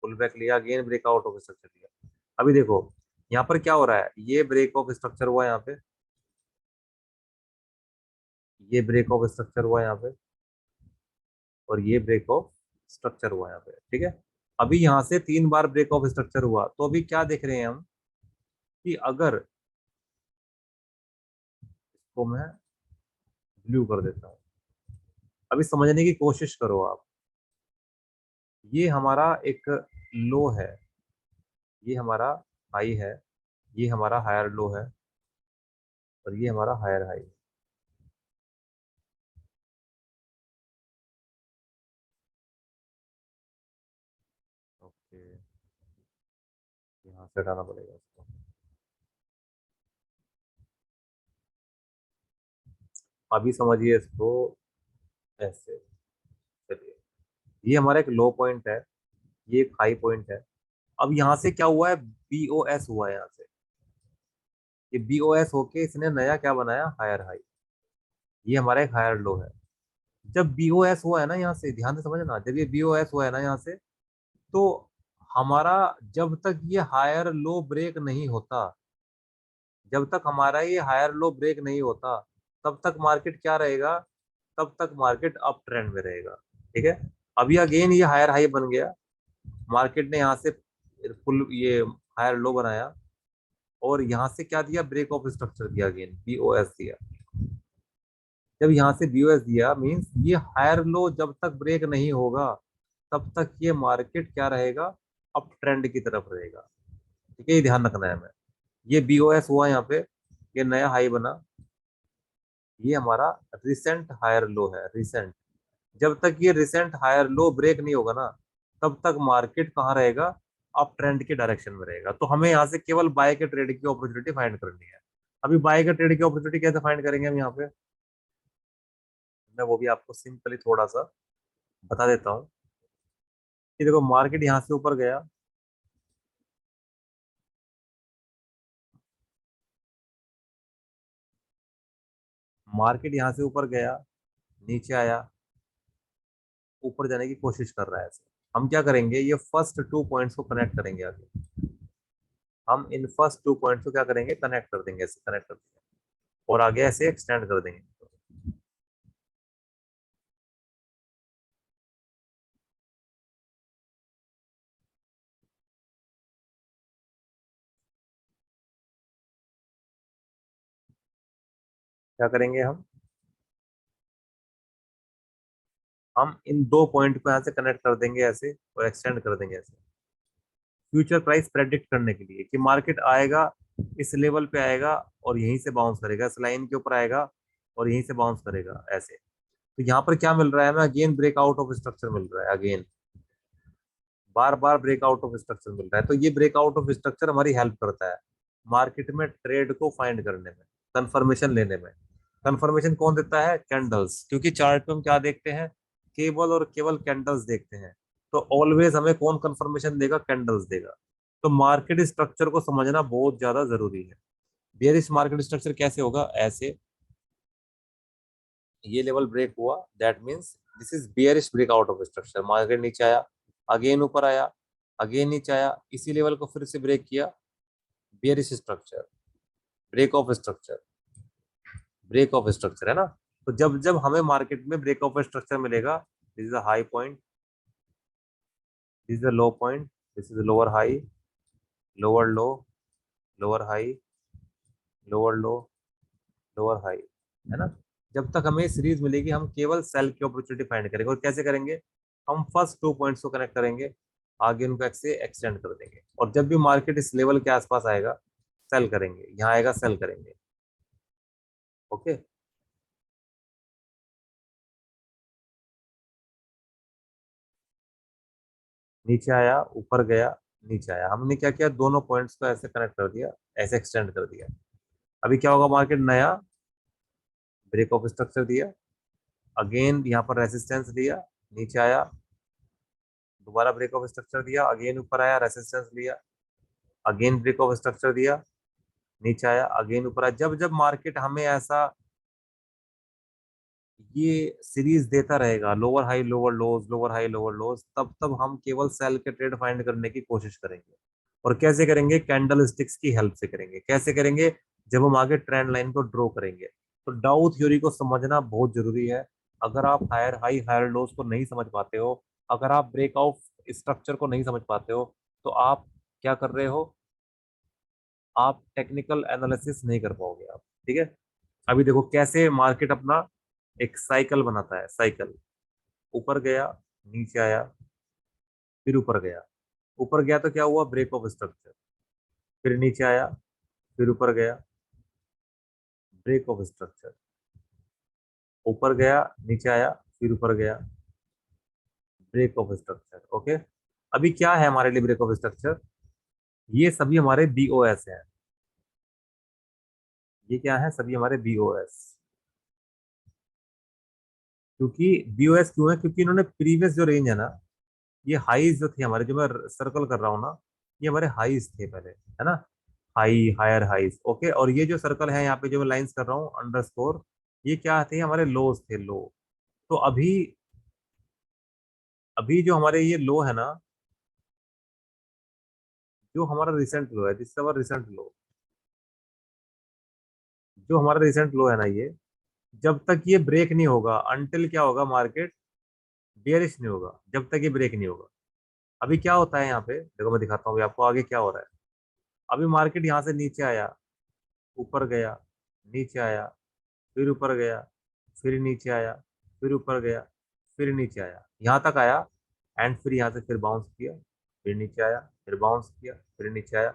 पुल बैक लिया, अगेन ब्रेकआउट ऑफ स्ट्रक्चर लिया। अभी देखो यहाँ पर क्या हो रहा है, ये ब्रेक ऑफ स्ट्रक्चर हुआ यहाँ पे, ये ब्रेक ऑफ स्ट्रक्चर हुआ यहाँ पे, और ये ब्रेक ऑफ स्ट्रक्चर हुआ यहाँ पे। ठीक है, अभी यहाँ से 3 बार ब्रेक ऑफ स्ट्रक्चर हुआ, तो अभी क्या देख रहे हैं हम कि अगर इसको मैं ब्लू कर देता हूँ, अभी समझने की कोशिश करो आप। ये हमारा एक लो है, ये हमारा हाई है, ये हमारा हायर लो है, और ये हमारा हायर हाई। ओके, यहाँ से हटाना पड़ेगा इसको। अभी समझिए इसको ऐसे। चलिए, ये हमारा एक लो पॉइंट है, ये एक हाई पॉइंट है। अब यहाँ से क्या हुआ है, बीओएस हुआ है यहाँ से, ये बीओएस होके इसने नया क्या बनाया, हायर हाई। ये हमारा एक हायर लो है। जब बीओएस हुआ है ना यहाँ से, ध्यान से समझना, जब ये बीओएस हुआ है ना यहाँ से, तो हमारा, जब तक ये हायर लो ब्रेक नहीं होता, जब तक हमारा ये हायर लो ब्रेक नहीं होता, तब तक मार्केट क्या रहेगा, तब तक मार्केट अप ट्रेंड में रहेगा। ठीक है, अभी अगेन ये हायर हाई बन गया, मार्केट ने यहाँ से फुल ये हायर लो बनाया, और यहाँ से क्या दिया, ब्रेक ऑफ स्ट्रक्चर दिया, अगेन बीओएस दिया। जब यहाँ से बीओएस दिया मींस ये हायर लो जब तक ब्रेक नहीं होगा, तब तक ये मार्केट क्या रहेगा, अप ट्रेंड की तरफ रहेगा। ठीक है, ये ध्यान रखना है हमें। ये बीओएस हुआ यहाँ पे, ये नया हाई बना, ये हमारा रिसेंट हायर लो है, रिसेंट। जब तक ये रिसेंट हायर लो ब्रेक नहीं होगा ना, तब तक मार्केट कहाँ रहेगा, अप ट्रेंड के डायरेक्शन में रहेगा। तो हमें यहाँ से केवल बाय के ट्रेड की अपॉर्चुनिटी फाइंड करनी है। अभी बाय के ट्रेड की अपॉर्चुनिटी कैसे फाइंड करेंगे हम यहाँ पे, मैं वो भी आपको सिंपली थोड़ा सा बता देता हूँ। कि देखो मार्केट यहाँ से ऊपर गया, मार्केट यहाँ से ऊपर गया, नीचे आया, ऊपर जाने की कोशिश कर रहा है ऐसे। हम क्या करेंगे, ये फर्स्ट 2 पॉइंट्स को कनेक्ट करेंगे आगे, हम इन फर्स्ट 2 पॉइंट्स को क्या करेंगे, कनेक्ट कर देंगे, ऐसे कनेक्ट कर देंगे, और आगे ऐसे एक्सटेंड कर देंगे। क्या करेंगे हम इन 2 पॉइंट को यहाँ से कनेक्ट कर देंगे ऐसे, और एक्सटेंड कर देंगे ऐसे, फ्यूचर प्राइस प्रेडिक्ट करने के लिए कि मार्केट आएगा, इस लेवल पे आएगा और यहीं से बाउंस करेगा, इस लाइन के ऊपर आएगा और यहीं से बाउंस करेगा ऐसे। तो यहाँ पर क्या मिल रहा है हमें, अगेन ब्रेकआउट ऑफ स्ट्रक्चर मिल रहा है, अगेन बार बार ब्रेकआउट ऑफ स्ट्रक्चर मिल रहा है। तो ये ब्रेकआउट ऑफ स्ट्रक्चर हमारी हेल्प करता है मार्केट में ट्रेड को फाइंड करने में, कंफर्मेशन लेने में। कंफर्मेशन कौन देता है, कैंडल्स, क्योंकि चार्ट पे हम क्या देखते हैं, केवल और केवल कैंडल्स देखते हैं। तो ऑलवेज हमें कौन कंफर्मेशन देगा, कैंडल्स देगा। तो मार्केट स्ट्रक्चर को समझना बहुत ज्यादा जरूरी है। बेयरिश मार्केट स्ट्रक्चर कैसे होगा, ऐसे ये लेवल ब्रेक हुआ, that means this is bearish breakout of structure. Market नीचे आया, अगेन ऊपर आया, अगेन नीचे आया, इसी लेवल को फिर से ब्रेक किया, bearish structure, break of structure, break of structure है ना। तो जब जब हमें मार्केट में ब्रेक ऑफ स्ट्रक्चर मिलेगा, this is a high point, this is a low point, this is lower high, lower low, lower high, lower low, lower high, है ना। जब तक हमें सीरीज मिलेगी, हम केवल सेल की अपॉर्चुनिटी फाइंड करेंगे। और कैसे करेंगे, हम फर्स्ट 2 पॉइंट्स को कनेक्ट करेंगे, आगे उनको एक्स से एक्सटेंड कर देंगे, और जब भी मार्केट इस लेवल के आसपास आएगा सेल करेंगे, यहाँ आएगा सेल करेंगे। ओके, नीचे आया, ऊपर गया, नीचे आया, हमने क्या किया, दोनों पॉइंट्स को ऐसे कनेक्ट कर दिया, ऐसे एक्सटेंड कर दिया। अभी क्या होगा, मार्केट नया ब्रेक ऑफ स्ट्रक्चर दिया, अगेन यहाँ पर रेसिस्टेंस दिया, नीचे आया, दोबारा ब्रेक ऑफ स्ट्रक्चर दिया, अगेन ऊपर आया, रेसिस्टेंस लिया, अगेन ब्रेक ऑफ स्ट्रक्चर दिया, नीचे आया, अगेन ऊपर आया। जब जब मार्केट हमें ऐसा ये सीरीज देता रहेगा, लोअर हाई लोअर लोज, लोअर हाई लोअर लोज, तब तब हम केवल सेल के ट्रेड फाइंड करने की कोशिश करेंगे। और कैसे करेंगे, कैंडल स्टिक्स की हेल्प से करेंगे। कैसे करेंगे, जब हम आगे ट्रेंड लाइन को ड्रॉ करेंगे। तो डाउ थ्योरी को समझना बहुत जरूरी है। अगर आप हायर हाई हायर लोज को नहीं समझ पाते हो, अगर आप ब्रेक ऑफ स्ट्रक्चर को नहीं समझ पाते हो, तो आप क्या कर रहे हो, आप टेक्निकल एनालिसिस नहीं कर पाओगे आप। ठीक है, अभी देखो कैसे मार्केट अपना एक साइकिल बनाता है, साइकिल, ऊपर गया, नीचे आया, फिर ऊपर गया, ऊपर गया तो क्या हुआ, ब्रेक ऑफ स्ट्रक्चर, फिर नीचे आया, फिर ऊपर गया, ब्रेक ऑफ स्ट्रक्चर, ऊपर गया, नीचे आया, फिर ऊपर गया, ब्रेक ऑफ स्ट्रक्चर। ओके, अभी क्या है हमारे लिए ब्रेक ऑफ स्ट्रक्चर, ये सभी हमारे बीओएस हैं। ये क्या है, सभी हमारे बीओएस। क्योंकि बीओएस क्यों है, क्योंकि इन्होंने प्रीवियस जो रेंज है ना, ये हाईज जो थे हमारे, जो मैं सर्कल कर रहा हूँ ना, ये हमारे हाईज थे पहले, है ना, हाई हायर हाईज। ओके, और ये जो सर्कल है यहाँ पे जो मैं लाइंस कर रहा हूँ अंडरस्कोर, ये क्या थे, हमारे लोज थे, लो। तो अभी अभी जो हमारे ये लो है ना, जो हमारा रिसेंट लो है, दिस इज रिसेंट लो, जो हमारा रिसेंट लो है ना, ये जब तक ये ब्रेक नहीं होगा, अनटिल क्या होगा, मार्केट बेयरिश नहीं होगा, जब तक ये ब्रेक नहीं होगा। अभी क्या होता है यहाँ पे, देखो मैं दिखाता हूँ अभी आपको आगे क्या हो रहा है। अभी मार्केट यहाँ से नीचे आया, ऊपर गया, नीचे आया, फिर ऊपर गया, फिर नीचे आया, फिर ऊपर गया, फिर नीचे आया, यहाँ तक आया, एंड फिर यहाँ से फिर बाउंस किया, फिर नीचे आया, फिर बाउंस किया, फिर नीचे आया,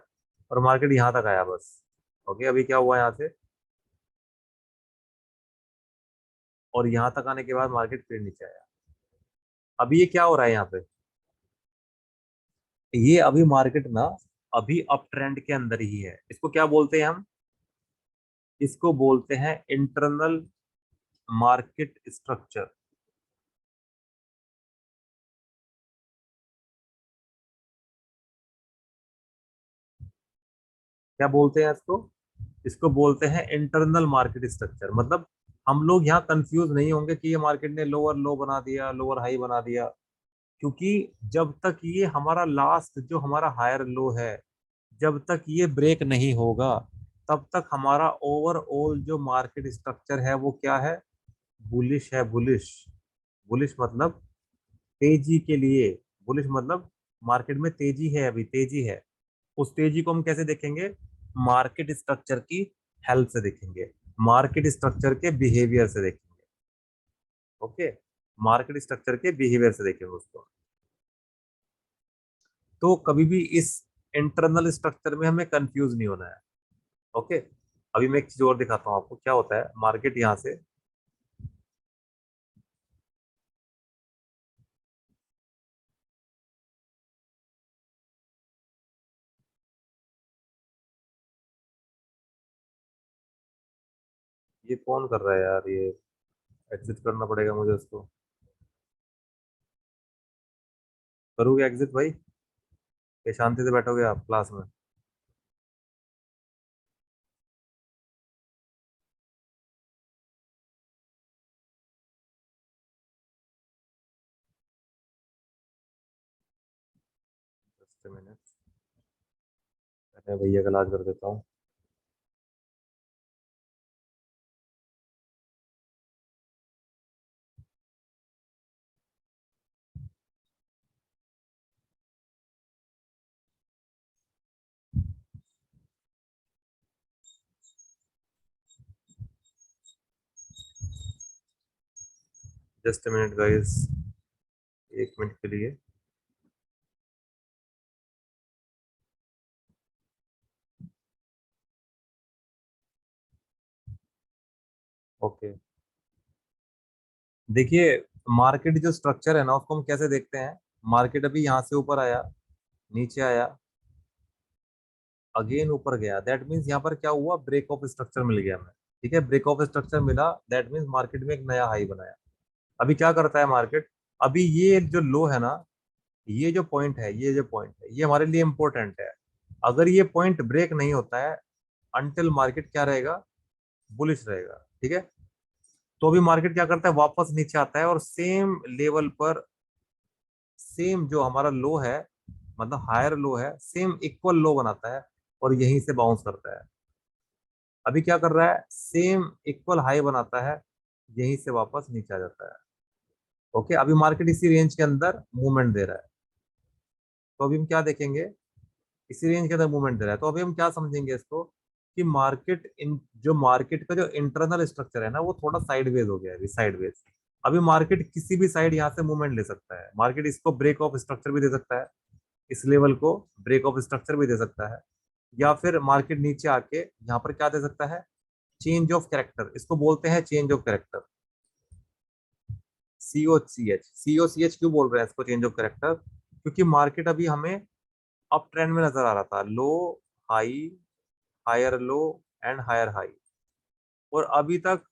और मार्केट यहाँ तक आया बस। ओके, अभी क्या हुआ यहाँ से, और यहाँ तक आने के बाद मार्केट फिर नीचे आया। अभी ये क्या हो रहा है यहाँ पे, ये अभी मार्केट ना अभी अप ट्रेंड के अंदर ही है। इसको क्या बोलते हैं हम, इसको बोलते हैं इंटरनल मार्केट स्ट्रक्चर। क्या बोलते हैं इसको, इसको बोलते हैं इंटरनल मार्केट स्ट्रक्चर। मतलब हम लोग यहाँ कंफ्यूज नहीं होंगे कि ये मार्केट ने लोअर लो बना दिया, लोअर हाई बना दिया, क्योंकि जब तक ये हमारा लास्ट जो हमारा हायर लो है, जब तक ये ब्रेक नहीं होगा, तब तक हमारा ओवरऑल जो मार्केट स्ट्रक्चर है वो क्या है, बुलिश है, बुलिश। बुलिश मतलब तेजी के लिए, बुलिश मतलब मार्केट में तेजी है, अभी तेजी है। उस तेजी को हम कैसे देखेंगे, मार्केट स्ट्रक्चर की हेल्प से देखेंगे, मार्केट स्ट्रक्चर के बिहेवियर से देखेंगे। ओके, मार्केट स्ट्रक्चर के बिहेवियर से देखेंगे उसको। तो कभी भी इस इंटरनल स्ट्रक्चर में हमें कंफ्यूज नहीं होना है। ओके, अभी मैं एक चीज और दिखाता हूँ आपको, क्या होता है मार्केट यहाँ से, ये कौन कर रहा है यार, ये एग्जिट करना पड़ेगा मुझे उसको। करोगे एग्जिट भाई, ये शांति से बैठोगे आप क्लास में। जस्ट मिनट, मैं भैया का इलाज कर देता हूँ। जस्ट मिनट गाइस, एक मिनट के लिए। ओके, देखिए मार्केट जो स्ट्रक्चर है ना उसको हम कैसे देखते हैं। मार्केट अभी यहाँ से ऊपर आया, नीचे आया, अगेन ऊपर गया, दैट मीन्स यहाँ पर क्या हुआ, ब्रेक ऑफ स्ट्रक्चर मिल गया हमें। ठीक है, ब्रेक ऑफ स्ट्रक्चर मिला, दैट मीन्स मार्केट में एक नया हाई बनाया। अभी क्या करता है मार्केट, अभी ये जो लो है ना, ये जो पॉइंट है, ये जो पॉइंट है, ये हमारे लिए इंपॉर्टेंट है। अगर ये पॉइंट ब्रेक नहीं होता है, अनटिल मार्केट क्या रहेगा, बुलिश रहेगा। ठीक है, तो अभी मार्केट क्या करता है, वापस नीचे आता है और सेम लेवल पर, सेम जो हमारा लो है, मतलब हायर लो है, सेम इक्वल लो बनाता है और यहीं से बाउंस करता है। अभी क्या कर रहा है, सेम इक्वल हाई बनाता है, यहीं से वापस नीचे आ जाता है। ओके, अभी मार्केट इसी रेंज के अंदर मूवमेंट दे रहा है। तो अभी हम क्या देखेंगे, इसी रेंज के अंदर मूवमेंट दे रहा है, तो अभी हम क्या समझेंगे इसको, कि मार्केट इन जो मार्केट का जो इंटरनल स्ट्रक्चर है ना वो थोड़ा साइडवेज हो गया है, अभी साइडवेज। अभी मार्केट किसी भी साइड यहाँ से मूवमेंट ले सकता है, मार्केट इसको ब्रेक ऑफ स्ट्रक्चर भी दे सकता है, इस लेवल को ब्रेक ऑफ स्ट्रक्चर भी दे सकता है, या फिर मार्केट नीचे आके यहाँ पर क्या दे सकता है, चेंज ऑफ कैरेक्टर, इसको बोलते हैं change of character. C O C H क्यों बोल रहे हैं इसको चेंज ऑफ कैरेक्टर, क्योंकि मार्केट अभी हमें अप ट्रेंड में नजर आ रहा था, low high, higher low and higher high, और अभी तक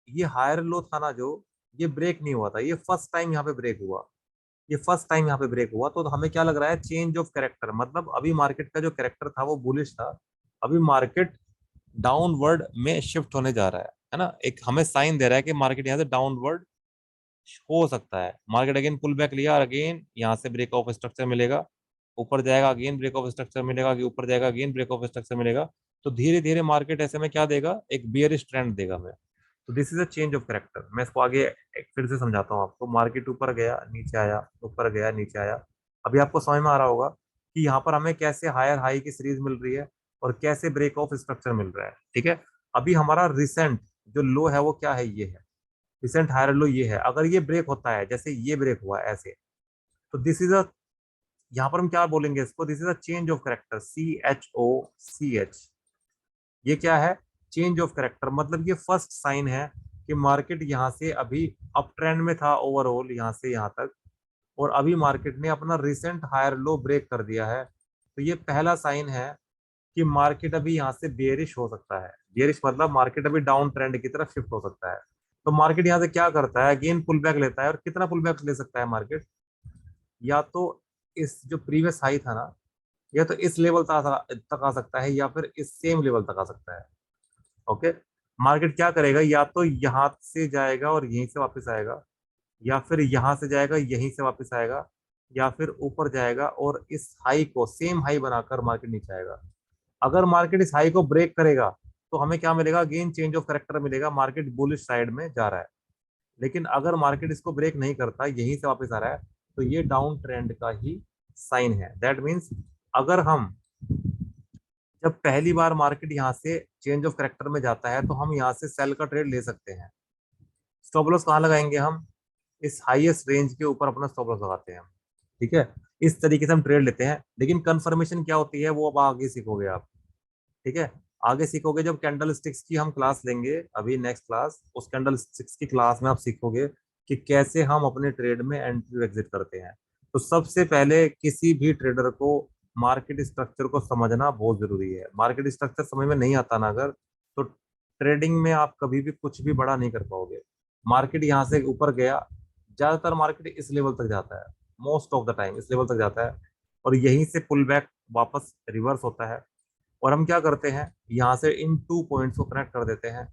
ये हायर लो था ना जो, ये ब्रेक नहीं हुआ था, ये फर्स्ट टाइम यहाँ पे ब्रेक हुआ, ये फर्स्ट टाइम यहाँ पे ब्रेक हुआ। तो हमें क्या लग रहा है, चेंज ऑफ कैरेक्टर, मतलब अभी मार्केट का जो कैरेक्टर था वो बुलिश था, अभी मार्केट डाउनवर्ड में शिफ्ट होने जा रहा है ना, एक हमें साइन दे रहा है कि मार्केट यहाँ से डाउनवर्ड हो सकता है। मार्केट अगेन पुल बैक लिया और अगेन यहाँ से ब्रेक ऑफ स्ट्रक्चर मिलेगा, ऊपर जाएगा अगेन ब्रेक ऑफ स्ट्रक्चर मिलेगा, कि ऊपर जाएगा अगेन ब्रेक ऑफ स्ट्रक्चर मिलेगा। तो धीरे धीरे मार्केट ऐसे में क्या देगा, एक बियरिश ट्रेंड देगा हमें। तो this is a change of character. मैं इसको आगे एक फिर से समझाता हूँ आपको। मार्केट ऊपर गया नीचे आया, ऊपर गया नीचे आया। अभी आपको समझ में आ रहा होगा कि यहाँ पर हमें कैसे हायर हाई की सीरीज मिल रही है और कैसे ब्रेक ऑफ स्ट्रक्चर मिल रहा है। ठीक है, अभी हमारा रिसेंट जो लो है वो क्या है, ये है रिसेंट हायर लो, ये है। अगर ये ब्रेक होता है, जैसे ये ब्रेक हुआ है ऐसे, तो दिस इज अ, यहाँ पर हम क्या बोलेंगे इसको, this is a change of character, CHOCH। ये क्या है, चेंज ऑफ करेक्टर, मतलब ये फर्स्ट साइन है कि मार्केट यहाँ से अभी अप ट्रेंड में था ओवरऑल यहाँ से यहाँ तक, और अभी मार्केट ने अपना रिसेंट हायर लो ब्रेक कर दिया है। तो ये पहला साइन है कि मार्केट अभी यहाँ से बेयरिश हो सकता है। बेयरिश मतलब मार्केट अभी डाउन ट्रेंड की तरफ शिफ्ट हो सकता है। तो मार्केट यहाँ से क्या करता है, अगेन पुल बैक लेता है, और कितना पुल बैक ले सकता है मार्केट, या तो इस जो प्रीवियस हाई था ना, या तो इस लेवल तक आ सकता है, या फिर इस सेम लेवल तक आ सकता है। ओके, मार्केट क्या करेगा, या तो यहाँ से जाएगा और यहीं से वापस आएगा, या फिर यहाँ से जाएगा यहीं से वापस आएगा, या फिर ऊपर जाएगा और इस हाई को सेम हाई बनाकर मार्केट नीचे आएगा। अगर मार्केट इस हाई को ब्रेक करेगा तो हमें क्या मिलेगा, अगेन चेंज ऑफ करेक्टर मिलेगा, मार्केट बुलिश साइड में जा रहा है। लेकिन अगर मार्केट इसको ब्रेक नहीं करता, यहीं से वापस आ रहा है, तो ये डाउन ट्रेंड का ही साइन है। दैट मीन्स अगर हम, जब पहली बार मार्केट यहाँ से चेंज ऑफ करेक्टर में जाता है, तो हम यहाँ से सेल का ट्रेड ले सकते हैं। स्टॉप लॉस कहाँ लगाएंगे हम, इस हाईएस्ट रेंज के ऊपर अपना स्टॉप लॉस लगाते हैं हम। ठीक है, इस तरीके से हम ट्रेड लेते हैं। लेकिन कंफर्मेशन क्या होती है वो अब आगे सीखोगे आप। ठीक है, आगे सीखोगे जब कैंडल स्टिक्स की हम क्लास लेंगे, अभी नेक्स्ट क्लास, उस कैंडल स्टिक्स की क्लास में आप सीखोगे कि कैसे हम अपने ट्रेड में एंट्री एग्जिट करते हैं। तो सबसे पहले किसी भी ट्रेडर को मार्केट स्ट्रक्चर को समझना बहुत जरूरी है। मार्केट स्ट्रक्चर समझ में नहीं आता ना अगर, तो ट्रेडिंग में आप कभी भी कुछ भी बड़ा नहीं कर पाओगे। मार्केट यहाँ से ऊपर गया, ज्यादातर मार्केट इस लेवल तक जाता है, मोस्ट ऑफ द टाइम इस लेवल तक जाता है, और यहीं से पुल बैक वापस रिवर्स होता है। और हम क्या करते हैं, यहाँ से इन 2 पॉइंट्स को कनेक्ट कर देते हैं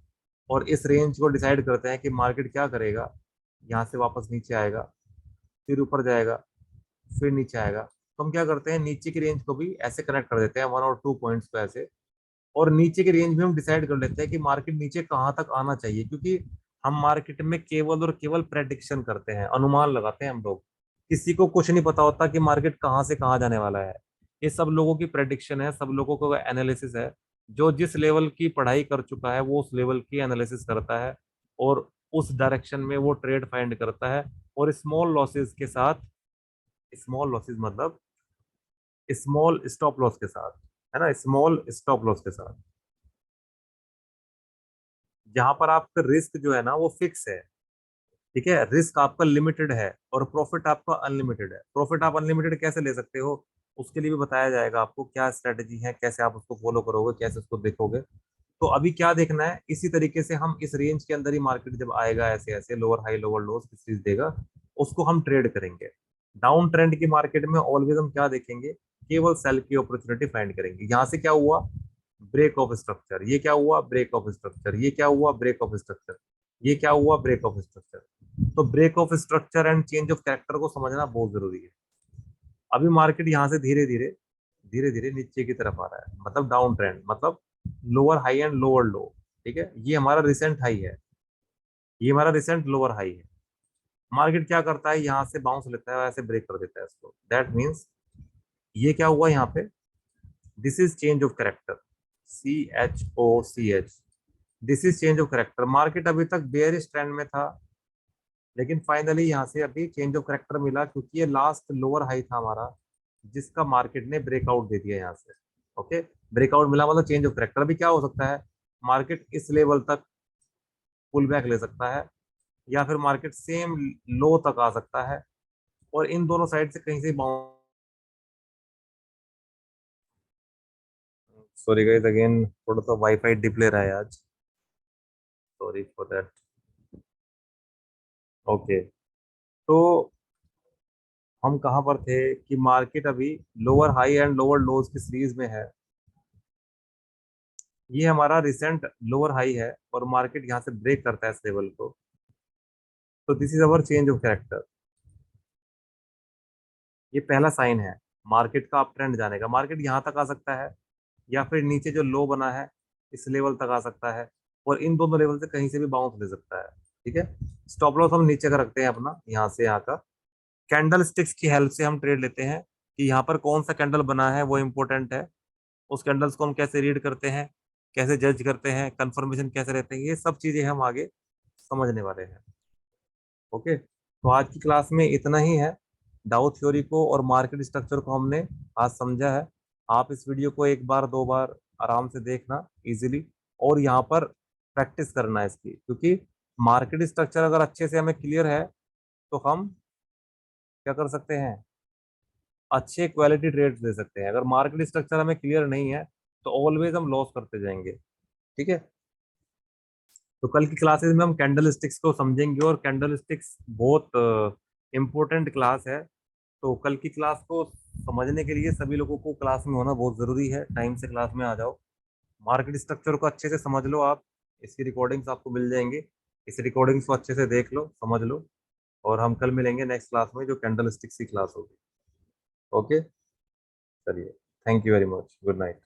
और इस रेंज को डिसाइड करते हैं कि मार्केट क्या करेगा, यहाँ से वापस नीचे आएगा, फिर ऊपर जाएगा, फिर नीचे आएगा। तो हम क्या करते हैं, नीचे की रेंज को भी ऐसे कनेक्ट कर देते हैं, 1 और 2 पॉइंट्स को ऐसे, और नीचे की रेंज में हम डिसाइड कर लेते हैं कि मार्केट नीचे कहाँ तक आना चाहिए, क्योंकि हम मार्केट में केवल और केवल प्रेडिक्शन करते हैं, अनुमान लगाते हैं हम लोग। किसी को कुछ नहीं पता होता कि मार्केट कहाँ से कहाँ जाने वाला है। ये सब लोगों की प्रेडिक्शन है, सब लोगों का एनालिसिस है। जो जिस लेवल की पढ़ाई कर चुका है वो उस लेवल की एनालिसिस करता है और उस डायरेक्शन में वो ट्रेड फाइंड करता है, और स्मॉल लॉसेस के साथ, स्मॉल लॉसेस मतलब स्मॉल स्टॉप लॉस के साथ, है ना, स्मॉल स्टॉप लॉस के साथ, जहां पर आपका रिस्क जो है ना वो फिक्स है। ठीक है, रिस्क आपका लिमिटेड है और प्रॉफिट आपका अनलिमिटेड है। प्रॉफिट आप अनलिमिटेड कैसे ले सकते हो, उसके लिए भी बताया जाएगा आपको, क्या स्ट्रेटेजी है, कैसे आप उसको फॉलो करोगे, कैसे उसको देखोगे। तो अभी क्या देखना है, इसी तरीके से हम इस रेंज के अंदर ही मार्केट जब आएगा ऐसे ऐसे लोअर हाई लोअर लोस की चीज देगा, उसको हम ट्रेड करेंगे। डाउन ट्रेंड की मार्केट में ऑलवेज हम क्या देखेंगे, केवल सेल की अपॉर्चुनिटी फाइंड करेंगे। यहाँ से क्या हुआ, ब्रेक ऑफ स्ट्रक्चर, ये क्या हुआ, ब्रेक ऑफ स्ट्रक्चर, ये क्या हुआ, ब्रेक ऑफ स्ट्रक्चर, ये क्या हुआ, ब्रेक ऑफ स्ट्रक्चर। तो break of structure and change of character को समझना बहुत जरूरी है। अभी मार्केट यहाँ से धीरे धीरे धीरे धीरे नीचे की तरफ आ रहा है, मतलब डाउन ट्रेंड, मतलब लोअर हाई एंड लोअर लो। ठीक है, ये हमारा रिसेंट हाई है, ये हमारा रिसेंट लोअर हाई है। मार्केट क्या करता है, यहाँ से बाउंस लेता है, ऐसे ब्रेक कर देता है इसको। दैट मीन्स ये क्या हुआ यहाँ पे, this is change of character, CHOCH, this is change of character. Market अभी तक बेयरिश ट्रेंड में था, लेकिन फाइनली यहाँ से अभी चेंज ऑफ कैरेक्टर मिला, क्योंकि ये लास्ट लोअर हाई था हमारा, जिसका मार्केट ने ब्रेकआउट दे दिया यहाँ से। ओके, ब्रेकआउट मिला मतलब चेंज ऑफ कैरेक्टर। अभी क्या हो सकता है, मार्केट इस लेवल तक पुल बैक ले सकता है, या फिर मार्केट सेम लो तक आ सकता है, और इन दोनों साइड से कहीं से बाउंस। सॉरी गाइस अगेन, थोड़ा सा वाईफाई डिप ले रहा है आज, सॉरी फॉर दैट। ओके, तो हम कहाँ पर थे कि मार्केट अभी लोअर हाई एंड लोअर लोज की सीरीज में है। ये हमारा रिसेंट लोअर हाई है और मार्केट यहाँ से ब्रेक करता है इस लेवल को, तो this is our change of character. ये पहला साइन है मार्केट का अप ट्रेंड जाने का। मार्केट यहाँ तक आ सकता है, या फिर नीचे जो लो बना है इस लेवल तक आ सकता है, और इन दोनों लेवल से कहीं से भी बाउंस ले सकता है। ठीक है, स्टॉप लॉस हम नीचे का रखते हैं अपना, यहाँ से यहाँ का। कैंडल स्टिक्स की हेल्प से हम ट्रेड लेते हैं कि यहाँ पर कौन सा कैंडल बना है वो इंपॉर्टेंट है। उस कैंडल्स को हम कैसे रीड करते हैं, कैसे जज करते हैं, कंफर्मेशन कैसे रहते हैं, ये सब चीजें हम आगे समझने वाले हैं। ओके, तो आज की क्लास में इतना ही है। डाउ थ्योरी को और मार्केट स्ट्रक्चर को हमने आज समझा है। आप इस वीडियो को एक बार दो बार आराम से देखना इजीली, और यहाँ पर प्रैक्टिस करना है इसकी, क्योंकि मार्केट स्ट्रक्चर अगर अच्छे से हमें क्लियर है तो हम क्या कर सकते हैं, अच्छे क्वालिटी ट्रेड्स ले सकते हैं। अगर मार्केट स्ट्रक्चर हमें क्लियर नहीं है तो ऑलवेज हम लॉस करते जाएंगे। ठीक है, तो कल की क्लासेस में हम कैंडल स्टिक्स को समझेंगे, और कैंडल स्टिक्स बहुत इंपॉर्टेंट क्लास है। तो कल की क्लास को समझने के लिए सभी लोगों को क्लास में होना बहुत जरूरी है। टाइम से क्लास में आ जाओ, मार्केट स्ट्रक्चर को अच्छे से समझ लो आप। इसकी रिकॉर्डिंग्स आपको मिल जाएंगी, इस रिकॉर्डिंग्स को अच्छे से देख लो, समझ लो, और हम कल मिलेंगे नेक्स्ट क्लास में जो कैंडल स्टिक्स की क्लास होगी। ओके, चलिए, thank you very much, good night.